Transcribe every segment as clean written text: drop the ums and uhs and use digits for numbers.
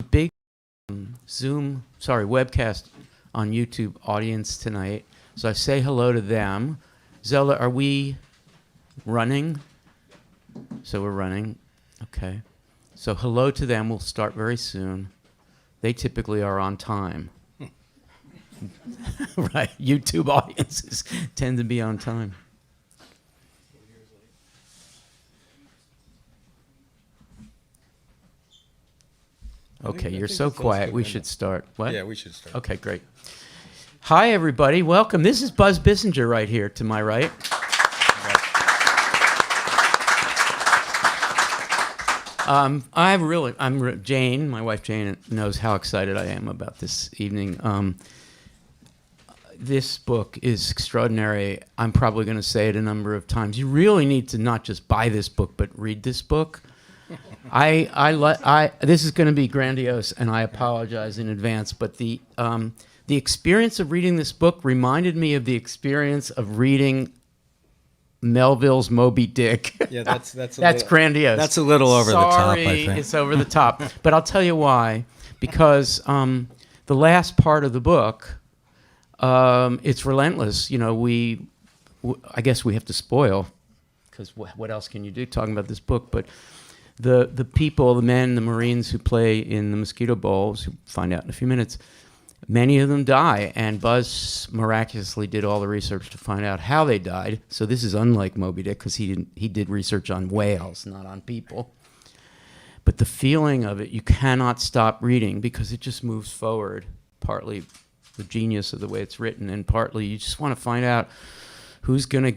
big webcast on YouTube audience tonight. So I say hello to them. Zelda, are we running? So we're running. Okay. So hello to them. We'll start very soon. They typically are on time. Right. YouTube audiences tend to be on time. Okay, you're so quiet. We should start. What? Yeah, we should start. Okay, great. Hi, everybody. Welcome. This is Buzz Bissinger right here to my right. Jane, my wife Jane, knows how excited I am about this evening. This book is extraordinary. I'm probably going to say it a number of times. You really need to not just buy this book, but read this book. This is going to be grandiose, and I apologize in advance. But the experience of reading this book reminded me of the experience of reading Melville's Moby Dick. Yeah, that's grandiose. That's a little over the top, I think. It's over the top. But I'll tell you why. Because the last part of the book, it's relentless. You know, I guess we have to spoil, because what else can you do talking about this book? But the people, the men, the Marines who play in the Mosquito Bowl, who find out in a few minutes, many of them die, and Buzz miraculously did all the research to find out how they died. So this is unlike Moby Dick, because he did research on whales, not on people. But the feeling of it, you cannot stop reading, because it just moves forward, partly the genius of the way it's written, and partly you just want to find out who's gonna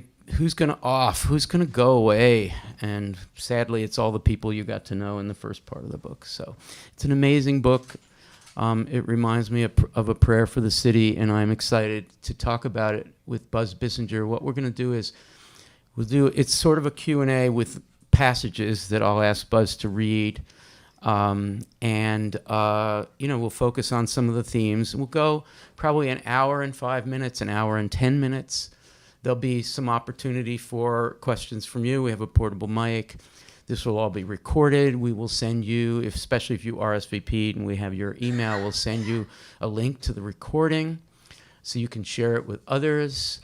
go away. And sadly, it's all the people you got to know in the first part of the book. So it's an amazing book. It reminds me of a prayer for the city, and I'm excited to talk about it with Buzz Bissinger. What we're going to do is it's sort of a Q&A with passages that I'll ask Buzz to read. We'll focus on some of the themes. We'll go probably an hour and 5 minutes, an hour and 10 minutes. There'll be some opportunity for questions from you. We have a portable mic. This will all be recorded. We will send you, especially if you RSVP'd and we have your email, we'll send you a link to the recording so you can share it with others.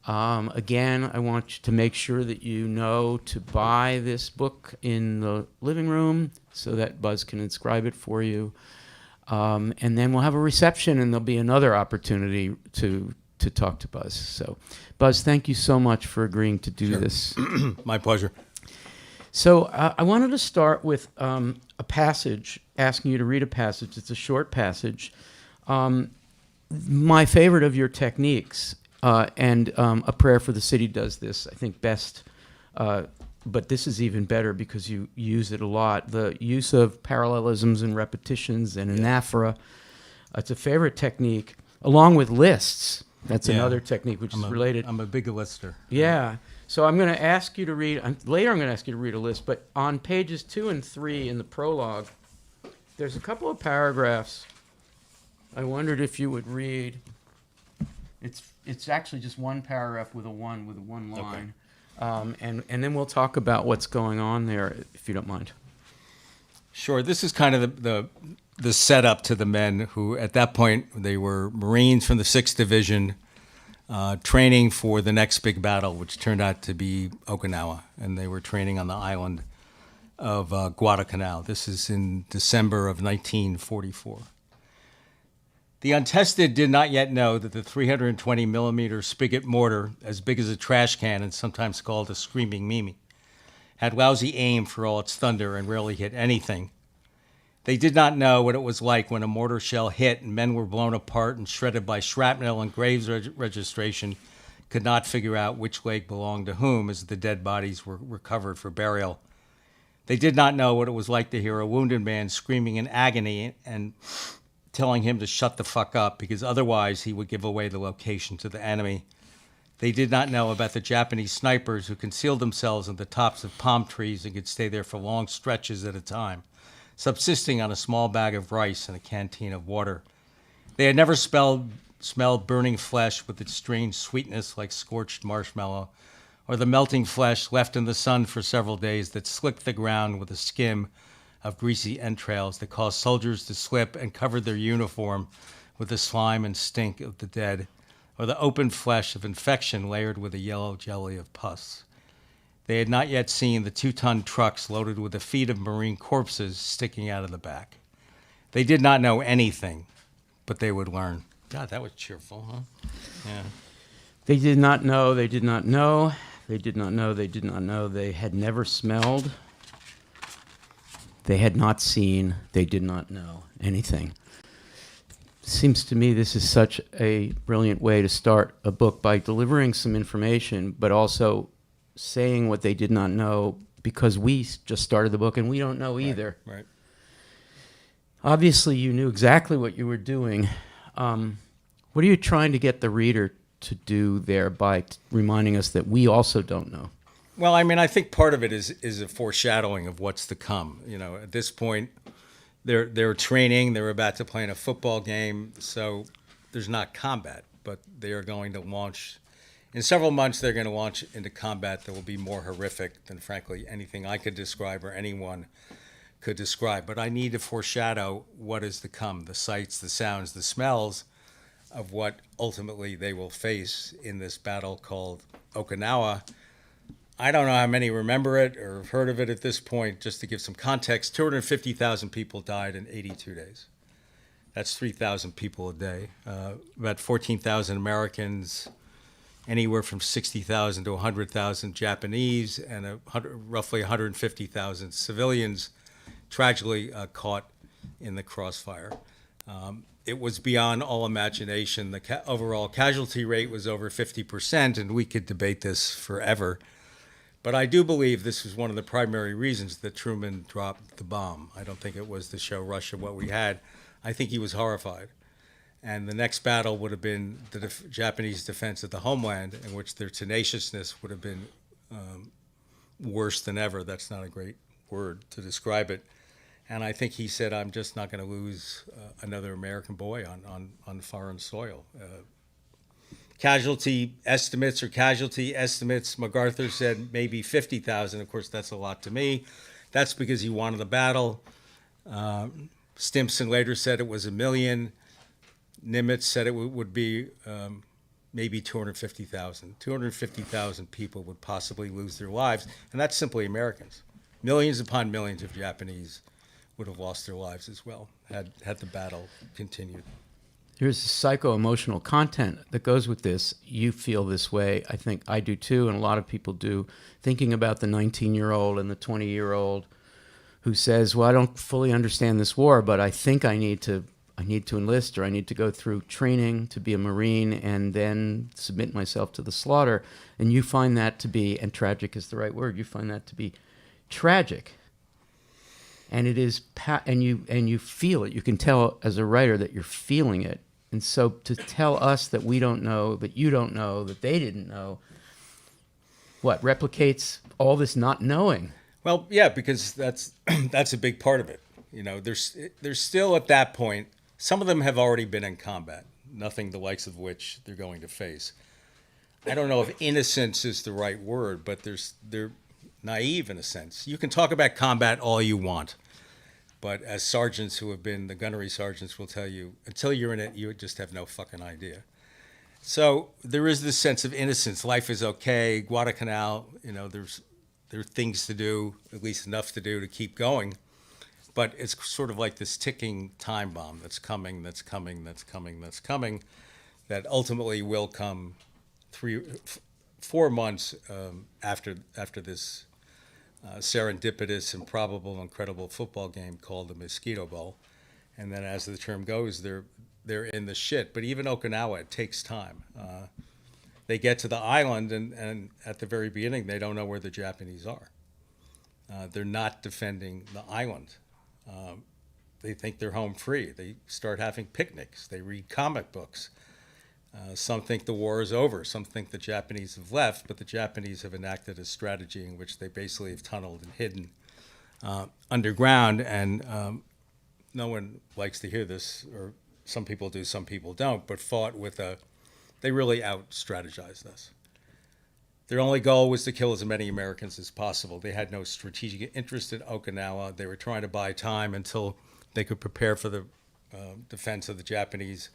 Again, I want you to make sure that you know to buy this book in the living room so that Buzz can inscribe it for you. And then we'll have a reception, and there'll be another opportunity to talk to Buzz. So, Buzz, thank you so much for agreeing to do this. My pleasure. So I wanted to start with a passage, asking you to read a passage. It's a short passage. My favorite of your techniques, and A Prayer for the City does this, I think, best. But this is even better because you use it a lot. The use of parallelisms and repetitions and anaphora. It's a favorite technique, along with lists. That's another technique which is related. I'm a big lister. Yeah. So I'm going to ask you to read, later I'm going to ask you to read a list, but on pages 2 and 3 in the prologue, there's a couple of paragraphs I wondered if you would read. It's actually just one paragraph with one line. Okay. And then we'll talk about what's going on there, if you don't mind. Sure. This is kind of the setup to the men who, at that point, they were Marines from the 6th Division, training for the next big battle, which turned out to be Okinawa, and they were training on the island of Guadalcanal. This is in December of 1944. The untested did not yet know that the 320 millimeter spigot mortar, as big as a trash can and sometimes called a screaming Mimi, had lousy aim for all its thunder and rarely hit anything. They did not know what it was like when a mortar shell hit and men were blown apart and shredded by shrapnel, and graves registration could not figure out which leg belonged to whom as the dead bodies were recovered for burial. They did not know what it was like to hear a wounded man screaming in agony and telling him to shut the fuck up because otherwise he would give away the location to the enemy. They did not know about the Japanese snipers who concealed themselves in the tops of palm trees and could stay there for long stretches at a time, subsisting on a small bag of rice and a canteen of water. They had never smelled burning flesh with its strange sweetness like scorched marshmallow, or the melting flesh left in the sun for several days that slicked the ground with a skim of greasy entrails that caused soldiers to slip and covered their uniform with the slime and stink of the dead, or the open flesh of infection layered with a yellow jelly of pus. They had not yet seen the 2-ton trucks loaded with the feet of Marine corpses sticking out of the back. They did not know anything, but they would learn. God, that was cheerful, huh? Yeah. They did not know, they did not know, they did not know, they did not know, they had never smelled, they had not seen, they did not know anything. Seems to me this is such a brilliant way to start a book, by delivering some information, but also saying what they did not know, because we just started the book and we don't know either. Right. Obviously, you knew exactly what you were doing. What are you trying to get the reader to do there by reminding us that we also don't know? Well, I mean, I think part of it is a foreshadowing of what's to come. You know, at this point, they're training. They're about to play in a football game, so there's not combat, but they are going to launch. In several months, they're going to launch into combat that will be more horrific than, frankly, anything I could describe or anyone could describe. But I need to foreshadow what is to come, the sights, the sounds, the smells of what ultimately they will face in this battle called Okinawa. I don't know how many remember it or have heard of it at this point. Just to give some context, 250,000 people died in 82 days. That's 3,000 people a day. About 14,000 Americans, anywhere from 60,000 to 100,000 Japanese, and roughly 150,000 civilians tragically caught in the crossfire. It was beyond all imagination. The overall casualty rate was over 50%, and we could debate this forever. But I do believe this was one of the primary reasons that Truman dropped the bomb. I don't think it was to show Russia what we had. I think he was horrified. And the next battle would have been the Japanese defense of the homeland, in which their tenaciousness would have been worse than ever. That's not a great word to describe it. And I think he said, I'm just not going to lose another American boy on foreign soil. Casualty estimates, MacArthur said maybe 50,000. Of course, that's a lot to me. That's because he wanted the battle. Stimson later said it was 1 million. Nimitz said it would be maybe 250,000. 250,000 people would possibly lose their lives, and that's simply Americans. Millions upon millions of Japanese would have lost their lives as well had the battle continued. There's psycho-emotional content that goes with this. You feel this way. I think I do too, and a lot of people do, thinking about the 19-year-old and the 20-year-old who says, well, I don't fully understand this war, but I think I need to enlist, or I need to go through training to be a Marine and then submit myself to the slaughter. And you find that to be, and tragic is the right word, you find that to be tragic. And it is, and you feel it. You can tell as a writer that you're feeling it. And so to tell us that we don't know, that you don't know, that they didn't know, what replicates all this not knowing? Well, yeah, because that's a big part of it. You know, there's still at that point. Some of them have already been in combat, nothing the likes of which they're going to face. I don't know if innocence is the right word, but they're naive in a sense. You can talk about combat all you want, but as sergeants who have been, the gunnery sergeants will tell you, until you're in it, you just have no fucking idea. So there is this sense of innocence. Life is okay. Guadalcanal, you know, there are things to do, at least enough to do to keep going. But it's sort of like this ticking time bomb that's coming, that ultimately will come 4 months after this serendipitous, improbable, incredible football game called the Mosquito Bowl. And then as the term goes, they're in the shit. But even Okinawa, it takes time. They get to the island, and at the very beginning, they don't know where the Japanese are. They're not defending the island. They think they're home free. They start having picnics. They read comic books. Some think the war is over. Some think the Japanese have left, but the Japanese have enacted a strategy in which they basically have tunneled and hidden underground. And no one likes to hear this, or some people do, some people don't, but fought with they really out-strategized us. Their only goal was to kill as many Americans as possible. They had no strategic interest in Okinawa. They were trying to buy time until they could prepare for the defense of the Japanese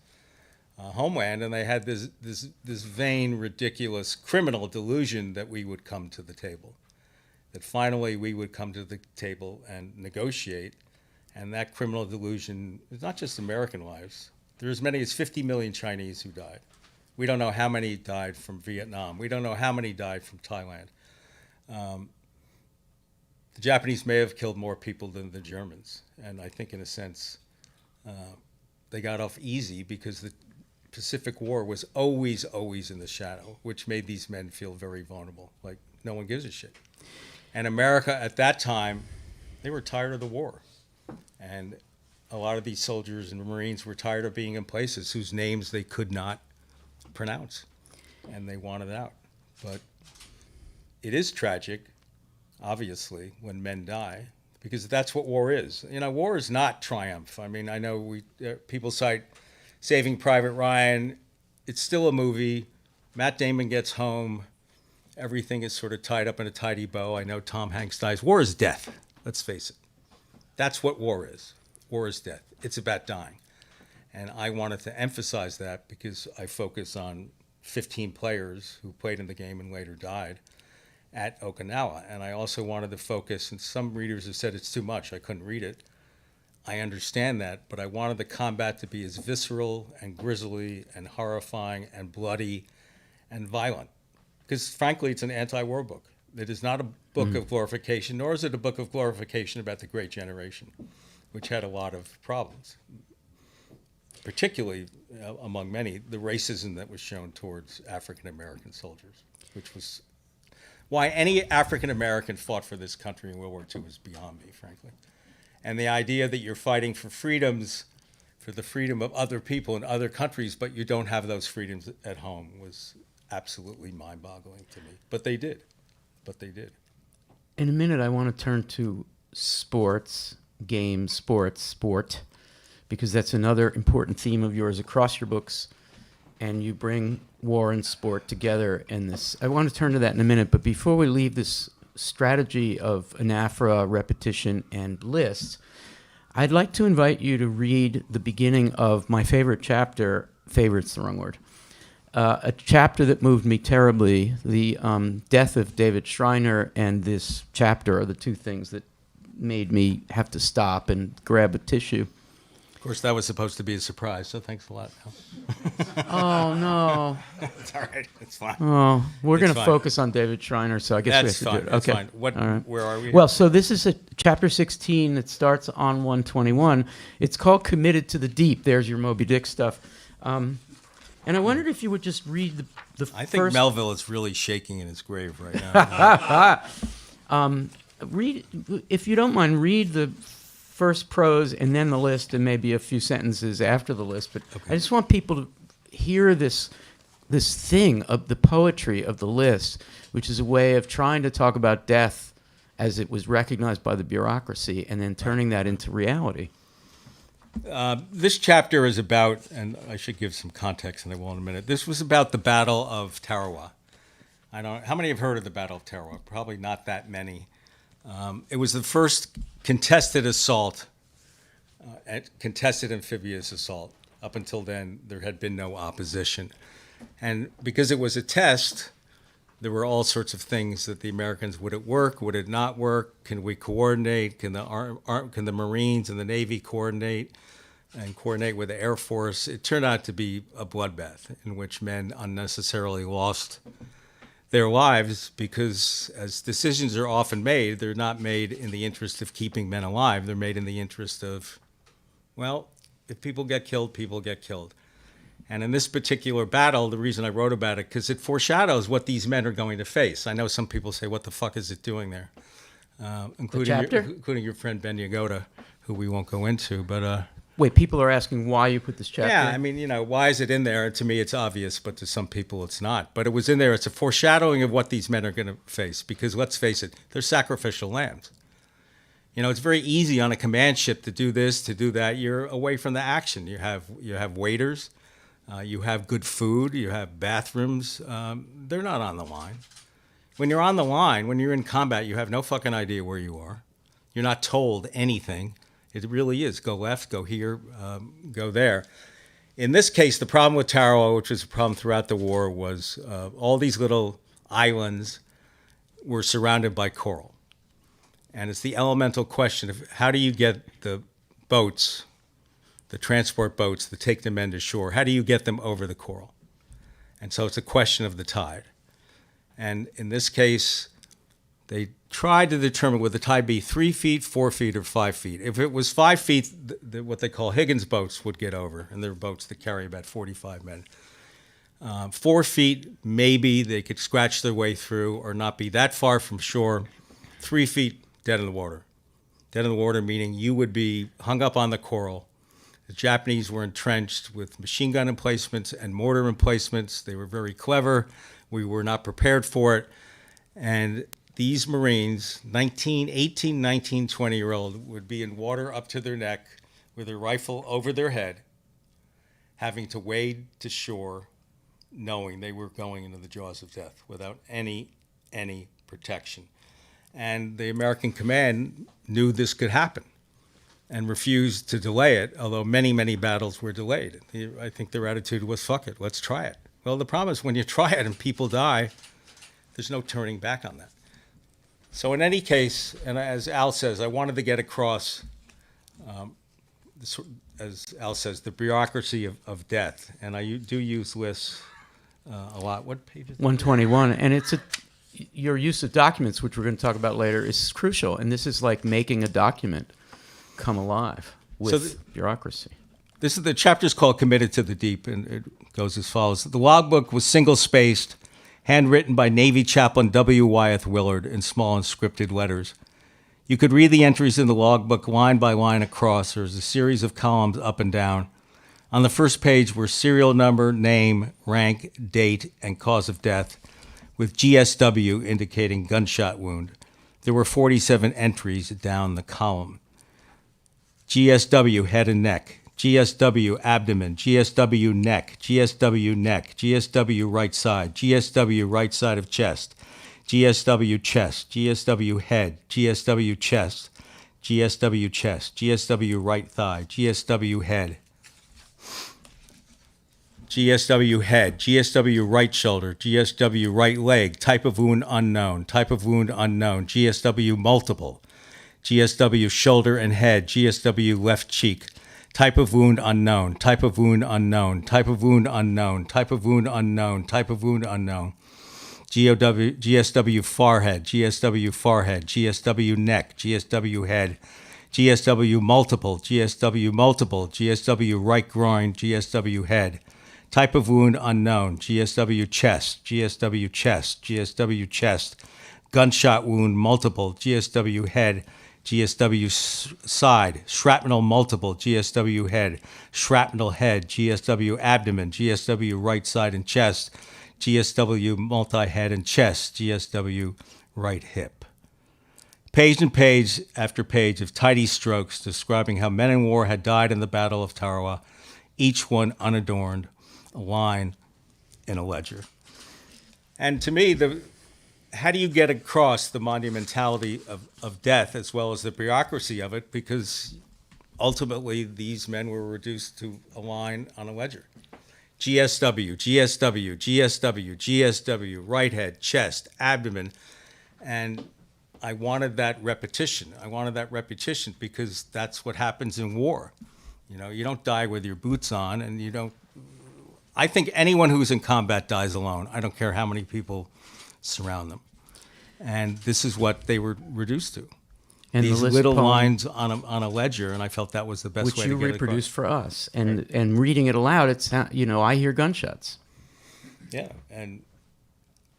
homeland. And they had this vain, ridiculous, criminal delusion that we would come to the table, that finally we would come to the table and negotiate. And that criminal delusion is not just American lives. There are as many as 50 million Chinese who died. We don't know how many died from Vietnam. We don't know how many died from Thailand. The Japanese may have killed more people than the Germans. And I think in a sense, they got off easy because the Pacific War was always, always in the shadow, which made these men feel very vulnerable. Like no one gives a shit. And America at that time, they were tired of the war. And a lot of these soldiers and Marines were tired of being in places whose names they could not pronounce, and they wanted out. But it is tragic, obviously, when men die, because that's what war is. You know, war is not triumph. I mean, I know people cite Saving Private Ryan. It's still a movie. Matt Damon gets home. Everything is sort of tied up in a tidy bow. I know Tom Hanks dies. War is death. Let's face it. That's what war is. War is death. It's about dying. And I wanted to emphasize that because I focus on 15 players who played in the game and later died at Okinawa. And I also wanted to focus, and some readers have said it's too much, I couldn't read it. I understand that, but I wanted the combat to be as visceral and grisly and horrifying and bloody and violent. Because frankly, it's an anti-war book. It is not a book of glorification, nor is it a book of glorification about the Great Generation, which had a lot of problems. Particularly among many, the racism that was shown towards African-American soldiers, which was why any African-American fought for this country in World War II was beyond me, frankly. And the idea that you're fighting for freedoms, for the freedom of other people in other countries, but you don't have those freedoms at home was absolutely mind-boggling to me. But they did. In a minute, I want to turn to sports, games, sport, because that's another important theme of yours across your books, and you bring war and sport together in this. I want to turn to that in a minute, but before we leave this strategy of anaphora, repetition, and lists, I'd like to invite you to read the beginning of my favorite chapter. Favorite's the wrong word. A chapter that moved me terribly. The death of David Schreiner and this chapter are the two things that made me have to stop and grab a tissue. Of course, that was supposed to be a surprise, so thanks a lot, Al. Oh, no. It's all right. It's fine. Oh, we're going to fine. focus on David Schreiner, so I guess That's we have to fine. do it. That's Okay. fine. All right. Where are we? Well, so this is a chapter 16 that starts on 121. It's called Committed to the Deep. There's your Moby Dick stuff. And I wondered if you would just read the I think first... Melville is really shaking in his grave right now. Read, if you don't mind, read the first prose and then the list and maybe a few sentences after the list. But Okay. I just want people to hear this thing of the poetry of the list, which is a way of trying to talk about death as it was recognized by the bureaucracy and then turning that into reality. This chapter is about, and I should give some context, and I will in a minute. This was about the Battle of Tarawa. I don't. How many have heard of the Battle of Tarawa? Probably not that many. It was the first contested assault, contested amphibious assault. Up until then, there had been no opposition, and because it was a test, there were all sorts of things that the Americans, would it work? Would it not work? Can we coordinate? Can the Marines and the Navy coordinate and coordinate with the Air Force? It turned out to be a bloodbath in which men unnecessarily lost their lives because, as decisions are often made, they're not made in the interest of keeping men alive. They're made in the interest of, well, if people get killed, people get killed. And in this particular battle, the reason I wrote about it, because it foreshadows what these men are going to face. I know some people say, what the fuck is it doing there? Including your friend Ben Yagoda, who we won't go into. But Wait, people are asking why you put this chapter yeah, in? I mean, why is it in there? To me, it's obvious, but to some people, it's not. But it was in there. It's a foreshadowing of what these men are going to face, because let's face it, they're sacrificial lambs. It's very easy on a command ship to do this, to do that. You're away from the action. You have waiters. You have good food. You have bathrooms. They're not on the line. when you're on the line, when you're in combat, you have no fucking idea where you are. You're not told anything. It really is go left, go here, go there. In this case, the problem with Tarawa, which was a problem throughout the war, was all these little islands were surrounded by coral. And it's the elemental question of how do you get the boats, the transport boats that take the men to shore, how do you get them over the coral? And so it's a question of the tide. And in this case, they tried to determine would the tide be 3 feet, 4 feet, or 5 feet. If it was 5 feet, what they call Higgins boats would get over, and they're boats that carry about 45 men. 4 feet, maybe they could scratch their way through or not be that far from shore. 3 feet, dead in the water. Dead in the water meaning you would be hung up on the coral. The Japanese were entrenched with machine gun emplacements and mortar emplacements. They were very clever. We were not prepared for it. And these Marines, 18, 19, 20-year-old, would be in water up to their neck with their rifle over their head, having to wade to shore, knowing they were going into the jaws of death without any protection. And the American command knew this could happen and refused to delay it, although many, many battles were delayed. I think their attitude was, fuck it, let's try it. Well, the problem is when you try it and people die, there's no turning back on that. So in any case, and as Al says, I wanted to get across, as Al says, the bureaucracy of death. And I do use lists a lot. What page is it? 121. And your use of documents, which we're going to talk about later, is crucial. And this is like making a document come alive with bureaucracy. The chapter's called Committed to the Deep, and it goes as follows. The logbook was single-spaced, handwritten by Navy Chaplain W. Wyeth Willard in small inscripted letters. You could read the entries in the logbook line by line across. There's a series of columns up and down. On the first page were serial number, name, rank, date, and cause of death, with GSW indicating gunshot wound. There were 47 entries down the column. GSW, head and neck. GSW, abdomen. GSW, neck. GSW, neck. GSW, right side. GSW, right side of chest. GSW, chest. GSW, head. GSW, chest. GSW, chest. GSW, right thigh. GSW, head. GSW, head. GSW, right shoulder. GSW, right leg. Type of wound unknown. Type of wound unknown. GSW, multiple. GSW, shoulder and head. GSW, left cheek. Type of wound unknown. Type of wound unknown. Type of wound unknown. Type of wound unknown. Type of wound unknown. GSW, forehead. GSW, forehead. GSW, neck. GSW, head. GSW, multiple. GSW, multiple. GSW, right groin. GSW, head. Type of wound unknown. GSW, chest. GSW, chest. GSW, chest. Gunshot wound multiple. GSW, head. GSW, side. Shrapnel multiple. GSW, head. Shrapnel, head. GSW, abdomen. GSW, right side and chest. GSW, multi-head and chest. GSW, right hip. Page and page after page of tidy strokes describing how men in war had died in the Battle of Tarawa, each one unadorned, a line in a ledger. And to me, how do you get across the monumentality of death as well as the bureaucracy of it? Because ultimately, these men were reduced to a line on a ledger. GSW, GSW, GSW, GSW, right head, chest, abdomen. And I wanted that repetition. I wanted that repetition because that's what happens in war. You know, you don't die with your boots on, and you don't. I think anyone who's in combat dies alone. I don't care how many people surround them. And this is what they were reduced to. And these the little lines on a ledger, and I felt that was the best way to get it across. Which you reproduced for us. And reading it aloud, it's, you know, I hear gunshots. Yeah, and,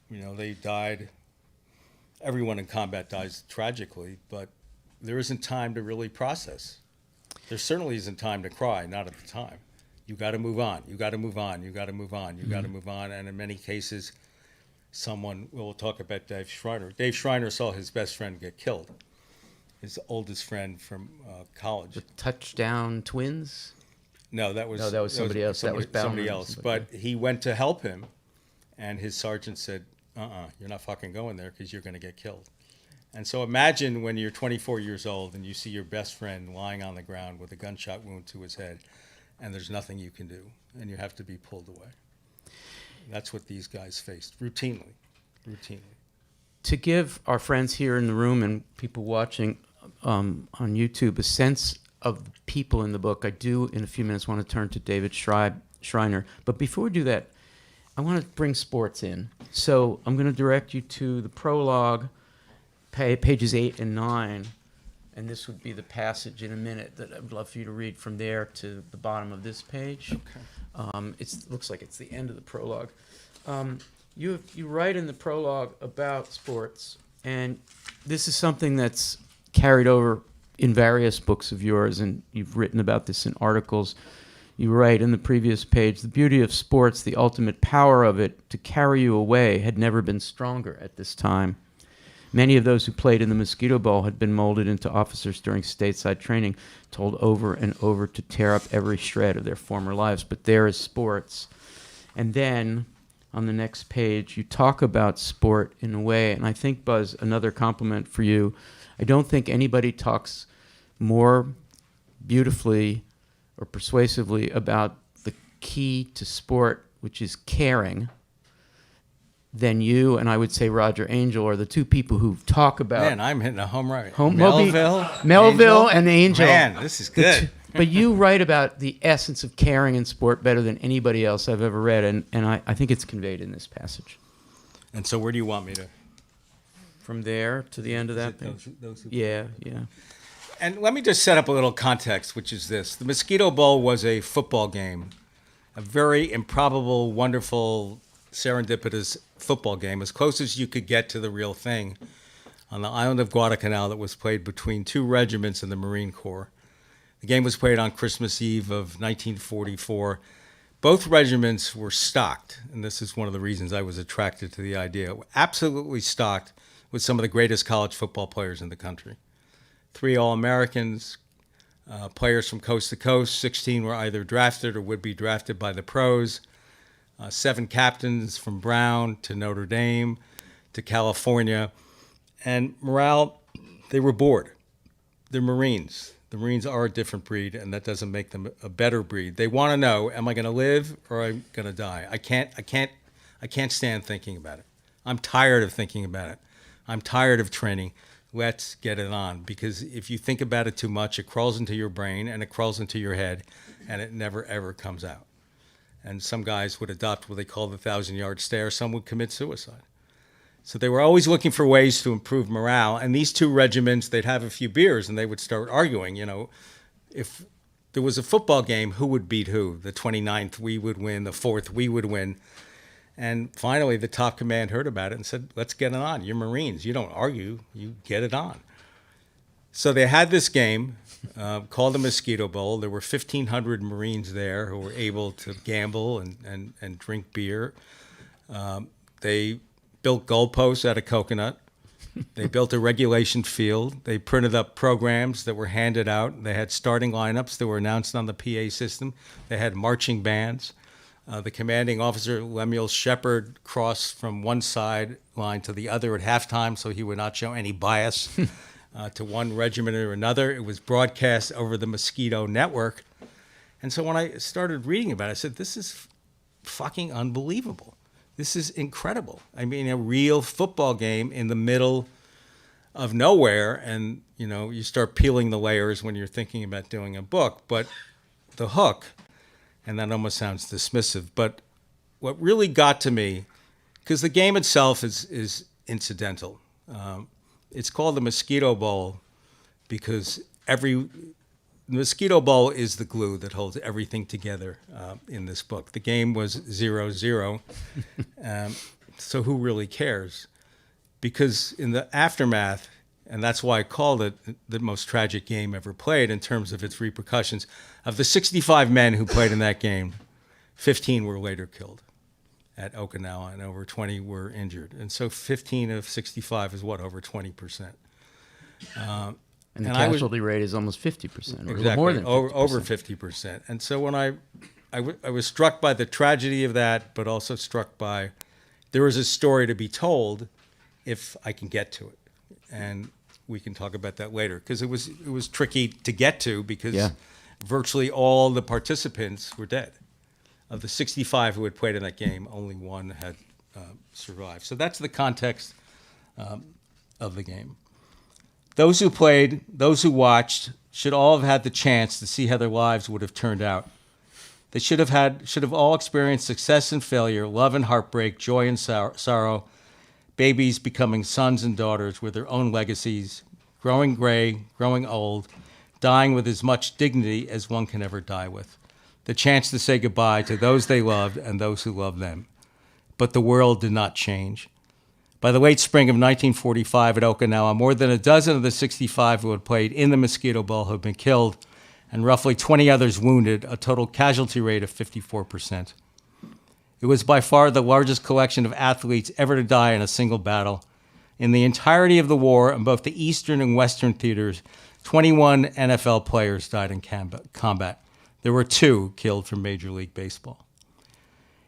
you know, they died. Everyone in combat dies tragically, but there isn't time to really process. There certainly isn't time to cry, not at the time. You got to move on. You got to move on. You got to move on. You got to move on. And in many cases, we'll talk about Dave Schreiner. Dave Schreiner saw his best friend get killed, his oldest friend from college. The Touchdown Twins? No, that was somebody else. That was somebody else. But he went to help him, and his sergeant said, you're not fucking going there because you're going to get killed. And so imagine when you're 24 years old and you see your best friend lying on the ground with a gunshot wound to his head, and there's nothing you can do, and you have to be pulled away. That's what these guys faced routinely. To give our friends here in the room and people watching on YouTube a sense of the people in the book, I do in a few minutes want to turn to David Schreiner. But before we do that, I want to bring sports in. So I'm going to direct you to the prologue, pages 8 and 9. And this would be the passage in a minute that I would love for you to read from there to the bottom of this page. Okay. It looks like it's the end of the prologue. You write in the prologue about sports, and this is something that's carried over in various books of yours, and you've written about this in articles. You write in the previous page, the beauty of sports, the ultimate power of it to carry you away had never been stronger at this time. Many of those who played in the Mosquito Bowl had been molded into officers during stateside training, told over and over to tear up every shred of their former lives. But there is sports. And then on the next page, you talk about sport in a way, and I think, Buzz, another compliment for you. I don't think anybody talks more beautifully or persuasively about the key to sport, which is caring, than you and I would say Roger Angel are the two people who talk about. Man, I'm hitting a home run. Melville and Angel. Man, this is good. But you write about the essence of caring in sport better than anybody else I've ever read, and I think it's conveyed in this passage. And so where do you want me to? From there to the end of that thing? Those Yeah. And let me just set up a little context, which is this. The Mosquito Bowl was a football game, a very improbable, wonderful, serendipitous football game, as close as you could get to the real thing, on the island of Guadalcanal that was played between two regiments in the Marine Corps. The game was played on Christmas Eve of 1944. Both regiments were stocked, and this is one of the reasons I was attracted to the idea, absolutely stocked with some of the greatest college football players in the country. 3 All-Americans, players from coast to coast. 16 were either drafted or would be drafted by the pros. 7 captains from Brown to Notre Dame to California. And morale, they were bored. They're Marines. The Marines are a different breed, and that doesn't make them a better breed. They want to know, am I going to live or am I going to die? I can't stand thinking about it. I'm tired of thinking about it. I'm tired of training. Let's get it on, because if you think about it too much, it crawls into your brain and it crawls into your head, and it never, ever comes out. And some guys would adopt what they call the 1,000-yard stare. Some would commit suicide. So they were always looking for ways to improve morale. And these two regiments, they'd have a few beers and they would start arguing. You know, if there was a football game, who would beat who? The 29th, we would win. The 4th, we would win. And finally, the top command heard about it and said, let's get it on. You're Marines. You don't argue. You get it on. So they had this game called the Mosquito Bowl. There were 1,500 Marines there who were able to gamble and drink beer. They built goalposts out of coconut. They built a regulation field. They printed up programs that were handed out. They had starting lineups that were announced on the PA system. They had marching bands. The commanding officer, Lemuel Shepard, crossed from one sideline to the other at halftime so he would not show any bias to one regiment or another. It was broadcast over the Mosquito Network. And so when I started reading about it, I said, this is fucking unbelievable. This is incredible. I mean, a real football game in the middle of nowhere. And, you know, you start peeling the layers when you're thinking about doing a book. But the hook, and that almost sounds dismissive, but what really got to me, because the game itself is incidental. It's called the Mosquito Bowl because the Mosquito Bowl is the glue that holds everything together in this book. The game was 0-0, so who really cares? Because in the aftermath, and that's why I called it the most tragic game ever played in terms of its repercussions, of the 65 men who played in that game, 15 were later killed at Okinawa, and over 20 were injured. And so 15 of 65 is what, over 20%. And the casualty rate is almost 50%, or exactly, more than 50%. Over 50%. And so when I was struck by the tragedy of that, but also struck by there is a story to be told if I can get to it. And we can talk about that later, because it was tricky to get to, because virtually all the participants were dead. Of the 65 who had played in that game, only one had survived. So that's the context of the game. Those who played, those who watched, should all have had the chance to see how their lives would have turned out. They should have all experienced success and failure, love and heartbreak, joy and sorrow, babies becoming sons and daughters with their own legacies, growing gray, growing old, dying with as much dignity as one can ever die with. The chance to say goodbye to those they loved and those who loved them. But the world did not change. By the late spring of 1945 at Okinawa, more than a dozen of the 65 who had played in the Mosquito Bowl had been killed, and roughly 20 others wounded, a total casualty rate of 54%. It was by far the largest collection of athletes ever to die in a single battle. In the entirety of the war, in both the Eastern and Western theaters, 21 NFL players died in combat. There were 2 killed from Major League Baseball.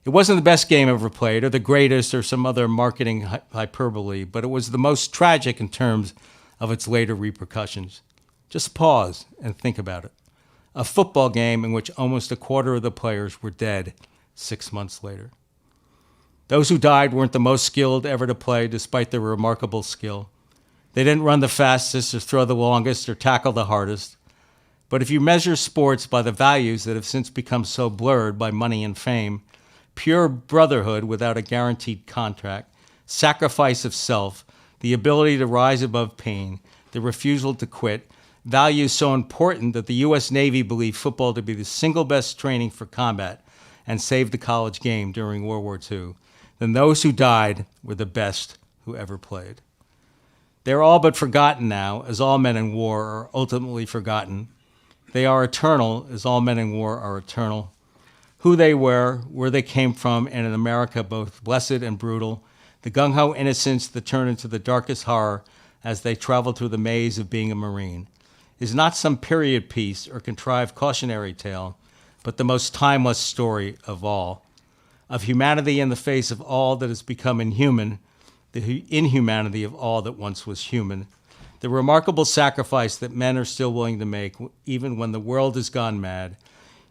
It wasn't the best game ever played, or the greatest, or some other marketing hyperbole, but it was the most tragic in terms of its later repercussions. Just pause and think about it. A football game in which almost a quarter of the players were dead 6 months later. Those who died weren't the most skilled ever to play, despite their remarkable skill. They didn't run the fastest, or throw the longest, or tackle the hardest. But if you measure sports by the values that have since become so blurred by money and fame, pure brotherhood without a guaranteed contract, sacrifice of self, the ability to rise above pain, the refusal to quit, values so important that the U.S. Navy believed football to be the single best training for combat and saved the college game during World War II, then those who died were the best who ever played. They're all but forgotten now, as all men in war are ultimately forgotten. They are eternal, as all men in war are eternal. Who they were, where they came from, and in America both blessed and brutal, the gung-ho innocence that turned into the darkest horror as they traveled through the maze of being a Marine, is not some period piece or contrived cautionary tale, but the most timeless story of all, of humanity in the face of all that has become inhuman, the inhumanity of all that once was human, the remarkable sacrifice that men are still willing to make even when the world has gone mad,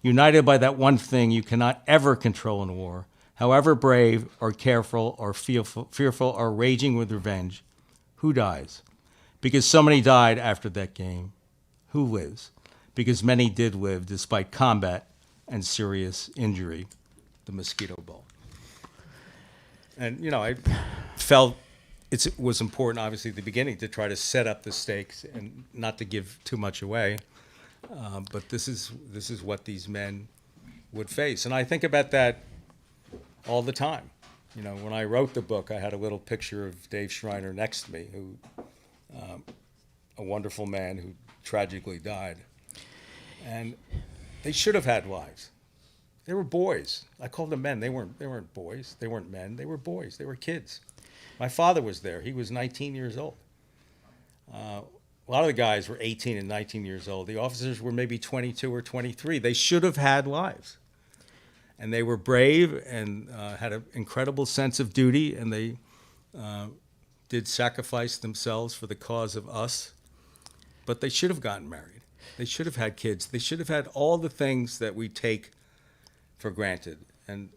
united by that one thing you cannot ever control in war, however brave or careful or fearful or raging with revenge. Who dies? Because so many died after that game. Who lives? Because many did live despite combat and serious injury. The Mosquito Bowl. And, I felt it was important, obviously, at the beginning to try to set up the stakes and not to give too much away. But this is what these men would face. And I think about that all the time. When I wrote the book, I had a little picture of Dave Schreiner next to me, who a wonderful man who tragically died. And they should have had lives. They were boys. I called them men. They weren't boys. They weren't men. They were boys. They were kids. My father was there. He was 19 years old. A lot of the guys were 18 and 19 years old. The officers were maybe 22 or 23. They should have had lives. And they were brave and had an incredible sense of duty, and they did sacrifice themselves for the cause of us. But they should have gotten married. They should have had kids. They should have had all the things that we take for granted. And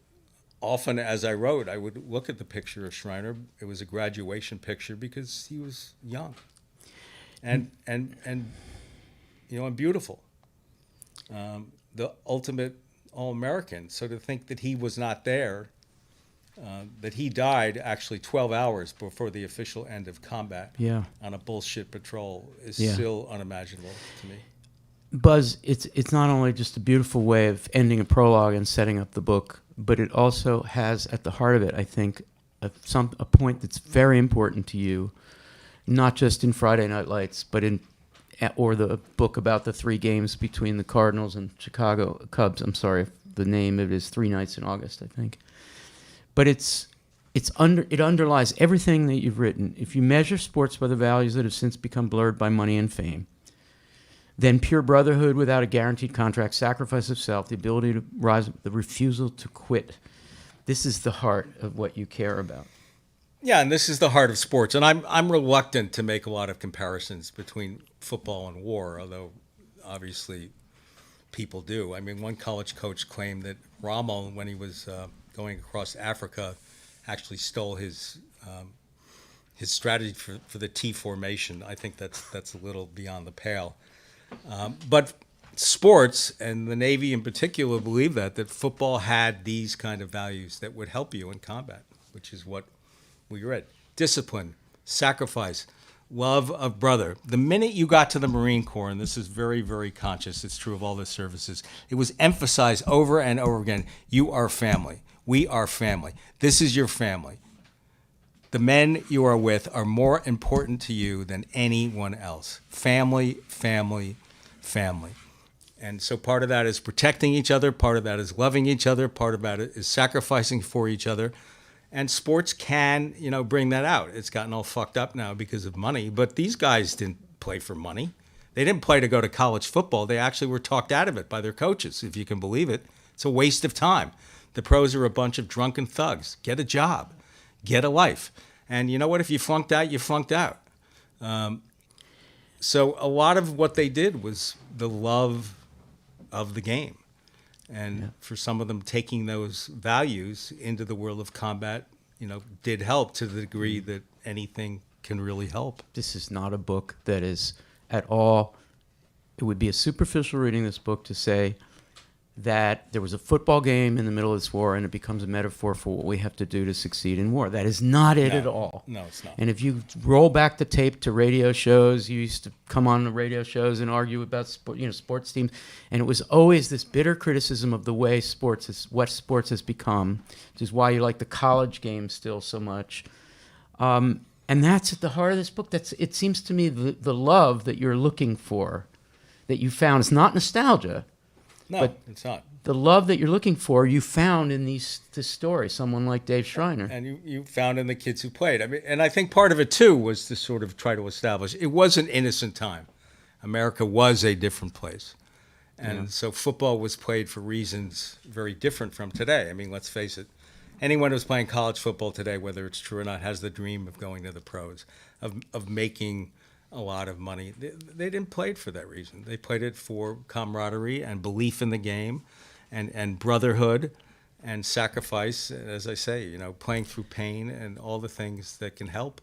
often, as I wrote, I would look at the picture of Schreiner. It was a graduation picture because he was young and beautiful. The ultimate All-American. So to think that he was not there, that he died actually 12 hours before the official end of combat on a bullshit patrol is still unimaginable to me. Buzz, it's not only just a beautiful way of ending a prologue and setting up the book, but it also has at the heart of it, I think, a point that's very important to you, not just in Friday Night Lights, but or the book about the 3 games between the Cardinals and Chicago Cubs. I'm sorry, the name of it is 3 Nights in August, I think. But it underlies everything that you've written. If you measure sports by the values that have since become blurred by money and fame, then pure brotherhood without a guaranteed contract, sacrifice of self, the ability to rise, the refusal to quit, this is the heart of what you care about. Yeah, and this is the heart of sports. And I'm reluctant to make a lot of comparisons between football and war, although obviously people do. I mean, one college coach claimed that Rommel, when he was going across Africa, actually stole his strategy for the T formation. I think that's a little beyond the pale. But sports, and the Navy in particular, believe that football had these kind of values that would help you in combat, which is what we read. Discipline, sacrifice, love of brother. The minute you got to the Marine Corps, and this is very, very conscious, it's true of all the services, it was emphasized over and over again, you are family. We are family. This is your family. The men you are with are more important to you than anyone else. Family, family, family. And so part of that is protecting each other, part of that is loving each other, part of that is sacrificing for each other. And sports can, bring that out. It's gotten all fucked up now because of money, but these guys didn't play for money. They didn't play to go to college football. They actually were talked out of it by their coaches, if you can believe it. It's a waste of time. The pros are a bunch of drunken thugs. Get a job. Get a life. And you know what? If you flunked out, you flunked out. So a lot of what they did was the love of the game. And for some of them, taking those values into the world of combat, did help to the degree that anything can really help. This is not a book that is at all, it would be a superficial reading this book to say that there was a football game in the middle of this war and it becomes a metaphor for what we have to do to succeed in war. That is not it at all. No, it's not. And if you roll back the tape to radio shows, you used to come on the radio shows and argue about sports teams, and it was always this bitter criticism of the way what sports has become, which is why you like the college game still so much. And that's at the heart of this book. It seems to me the love that you're looking for, that you found, is not nostalgia. No, but it's not. The love that you're looking for, you found in this story, someone like Dave Schreiner. And you found in the kids who played. I mean, and I think part of it, too, was to sort of try to establish it was an innocent time. America was a different place. And so football was played for reasons very different from today. I mean, let's face it. Anyone who's playing college football today, whether it's true or not, has the dream of going to the pros, of making a lot of money. They didn't play it for that reason. They played it for camaraderie and belief in the game and brotherhood and sacrifice, as I say, playing through pain and all the things that can help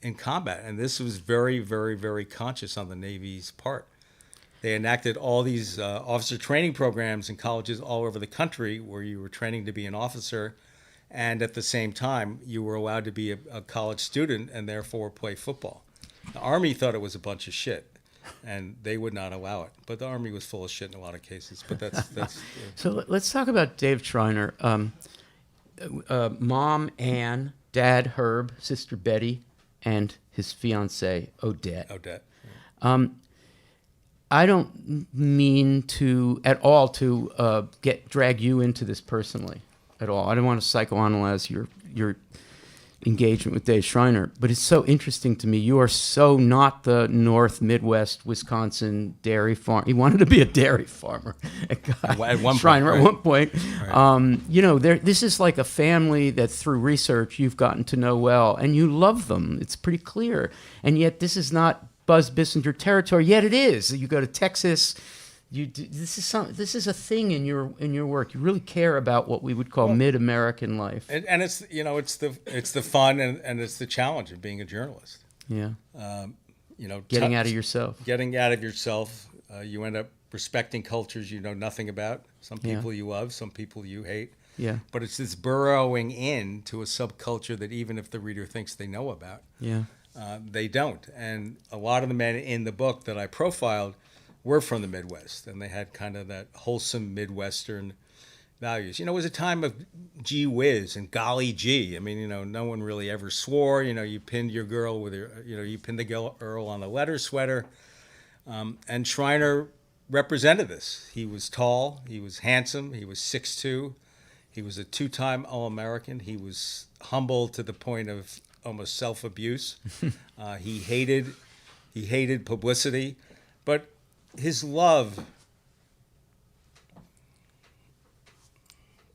in combat. And this was very, very, very conscious on the Navy's part. They enacted all these officer training programs in colleges all over the country where you were training to be an officer, and at the same time, you were allowed to be a college student and therefore play football. The Army thought it was a bunch of shit, and they would not allow it. But the Army was full of shit in a lot of cases. But that's. So let's talk about Dave Schreiner. Mom Ann, Dad Herb, Sister Betty, and his fiancée Odette. Odette. Yeah. I don't mean at all to drag you into this personally at all. I don't want to psychoanalyze your engagement with Dave Schreiner, but it's so interesting to me. You are so not the North Midwest Wisconsin dairy farm. He wanted to be a dairy farmer. At one Schreiner point, at one point. Right. This is like a family that through research you've gotten to know well, and you love them. It's pretty clear, and yet this is not Buzz Bissinger territory. Yet it is. You go to Texas. This is a thing in your work. You really care about what we would call mid-American life, and it's it's the fun and it's the challenge of being a journalist. Yeah, getting out of yourself. Getting out of yourself. You end up respecting cultures you know nothing about. Some people you love, some people you hate. Yeah, but it's this burrowing in to a subculture that even if the reader thinks they know about, they don't. And a lot of the men in the book that I profiled were from the Midwest, and they had kind of that wholesome Midwestern values. It was a time of gee whiz and golly gee. I mean, no one really ever swore. You pinned your girl with you pinned the girl on the letter sweater. And Schreiner represented this. He was tall, he was handsome, he was 6'2", he was a 2-time All-American. He was humble to the point of almost self-abuse. He hated publicity, but his love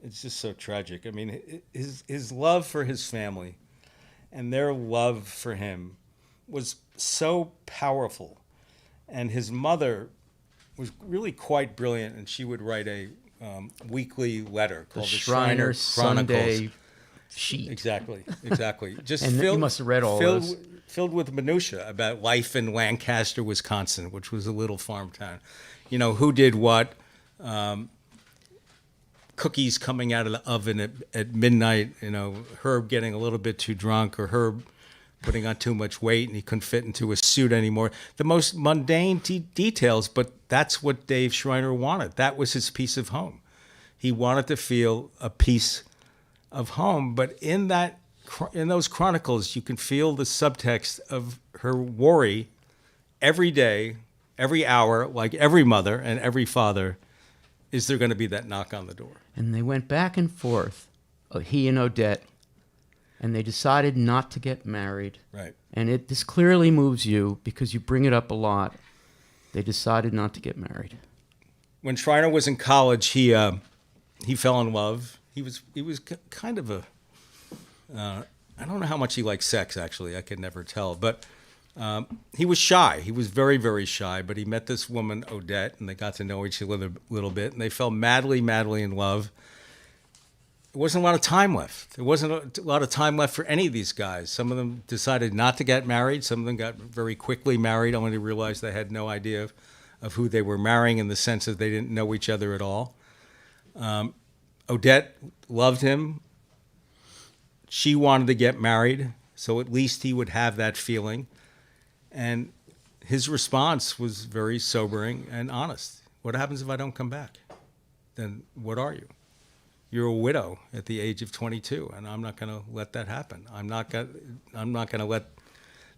It's just so tragic. I mean, his love for his family and their love for him was so powerful. And his mother was really quite brilliant, and she would write a weekly letter called the Shriner Chronicles. Sunday sheet. Exactly. Just And you must have read all those. Filled with minutia about life in Lancaster, Wisconsin, which was a little farm town. You know, who did what, cookies coming out of the oven at midnight, you know, Herb getting a little bit too drunk, or Herb putting on too much weight and he couldn't fit into a suit anymore. The most mundane details, but that's what Dave Shriner wanted. That was his piece of home. He wanted to feel a piece of home, but in those chronicles, you can feel the subtext of her worry every day, every hour, like every mother and every father. Is there going to be that knock on the door? And they went back and forth, he and Odette, and they decided not to get married. Right. And this clearly moves you because you bring it up a lot. They decided not to get married. When Shriner was in college, he fell in love. He was kind of a I don't know how much he liked sex, actually. I could never tell. But he was shy. He was very, very shy. But he met this woman, Odette, and they got to know each other a little bit. And they fell madly, madly in love. There wasn't a lot of time left. There wasn't a lot of time left for any of these guys. Some of them decided not to get married. Some of them got very quickly married, only to realize they had no idea of who they were marrying, in the sense that they didn't know each other at all. Odette loved him. She wanted to get married, so at least he would have that feeling. And his response was very sobering and honest. What happens if I don't come back? Then what are you? You're a widow at the age of 22, and I'm not going to let that happen. I'm not going to let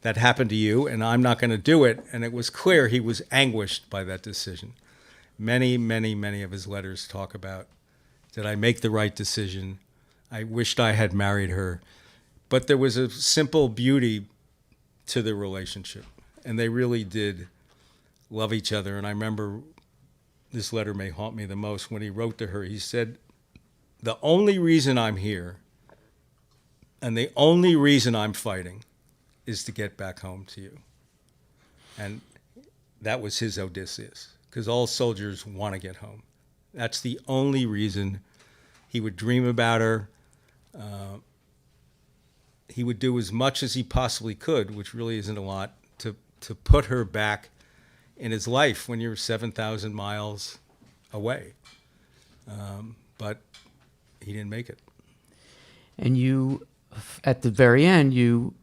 that happen to you, and I'm not going to do it. And it was clear he was anguished by that decision. Many, many, many of his letters talk about, did I make the right decision? I wished I had married her. But there was a simple beauty to the relationship, and they really did love each other. And I remember, this letter may haunt me the most, when he wrote to her, he said, the only reason I'm here and the only reason I'm fighting is to get back home to you. And that was his Odysseus, because all soldiers want to get home. That's the only reason. He would dream about her. He would do as much as he possibly could, which really isn't a lot, to put her back in his life when you're 7,000 miles away. But he didn't make it. And you, at the very end, you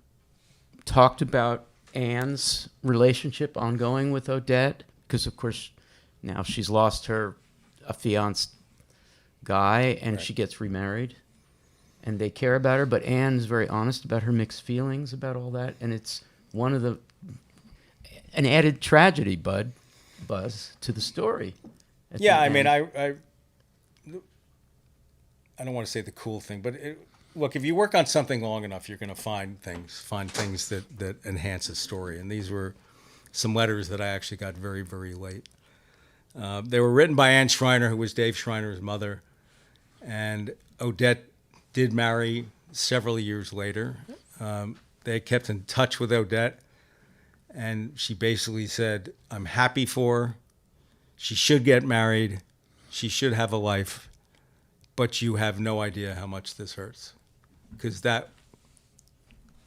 talked about Anne's relationship ongoing with Odette, because, of course, now she's lost her affianced guy, and Right. she gets remarried, and they care about her, but Anne's very honest about her mixed feelings about all that, and it's an added tragedy, Buzz, to the story. Yeah, I mean, I don't want to say the cool thing, but look, if you work on something long enough, you're going to find things that enhance a story. And these were some letters that I actually got very, very late. They were written by Anne Shriner, who was Dave Shriner's mother. And Odette did marry several years later. They kept in touch with Odette. And she basically said, I'm happy for her. She should get married. She should have a life. But you have no idea how much this hurts. Because that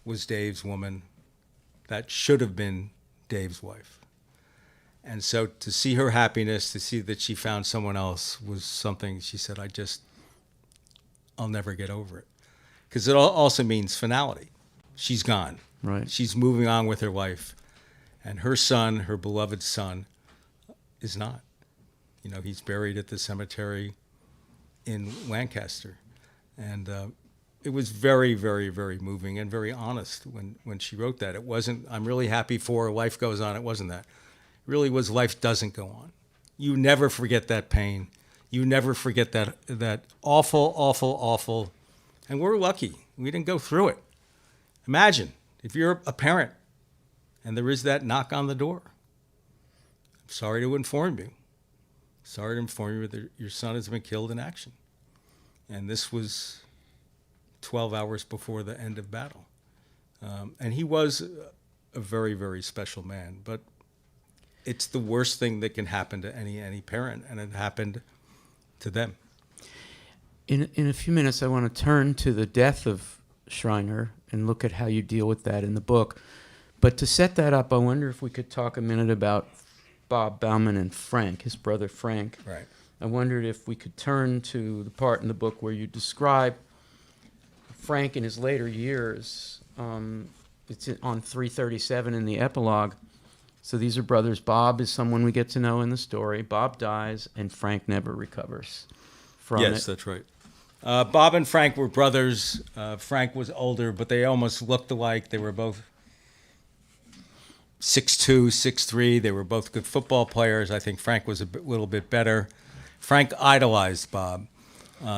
was Dave's woman. That should have been Dave's wife. And so to see her happiness, to see that she found someone else, was something she said, I'll never get over it. Because it also means finality. She's gone. Right. She's moving on with her life. And her son, her beloved son, is not. You know, he's buried at the cemetery in Lancaster. And it was very, very, very moving and very honest when she wrote that. It wasn't, I'm really happy for her, life goes on. It wasn't that. It really was, life doesn't go on. You never forget that pain. You never forget that awful, awful, awful. And we're lucky. We didn't go through it. Imagine if you're a parent and there is that knock on the door. I'm sorry to inform you. Sorry to inform you that your son has been killed in action. And this was 12 hours before the end of battle. And he was a very, very special man. But it's the worst thing that can happen to any parent, and it happened to them. In a few minutes, I want to turn to the death of Schreiner and look at how you deal with that in the book. But to set that up, I wonder if we could talk a minute about Bob Bauman and Frank, his brother Frank. Right. I wondered if we could turn to the part in the book where you describe Frank in his later years. It's on 337 in the epilogue. So these are brothers. Bob is someone we get to know in the story. Bob dies, and Frank never recovers from it. Yes, that's right. Bob and Frank were brothers. Frank was older, but they almost looked alike. They were both 6'2", 6'3". They were both good football players. I think Frank was little bit better. Frank idolized Bob.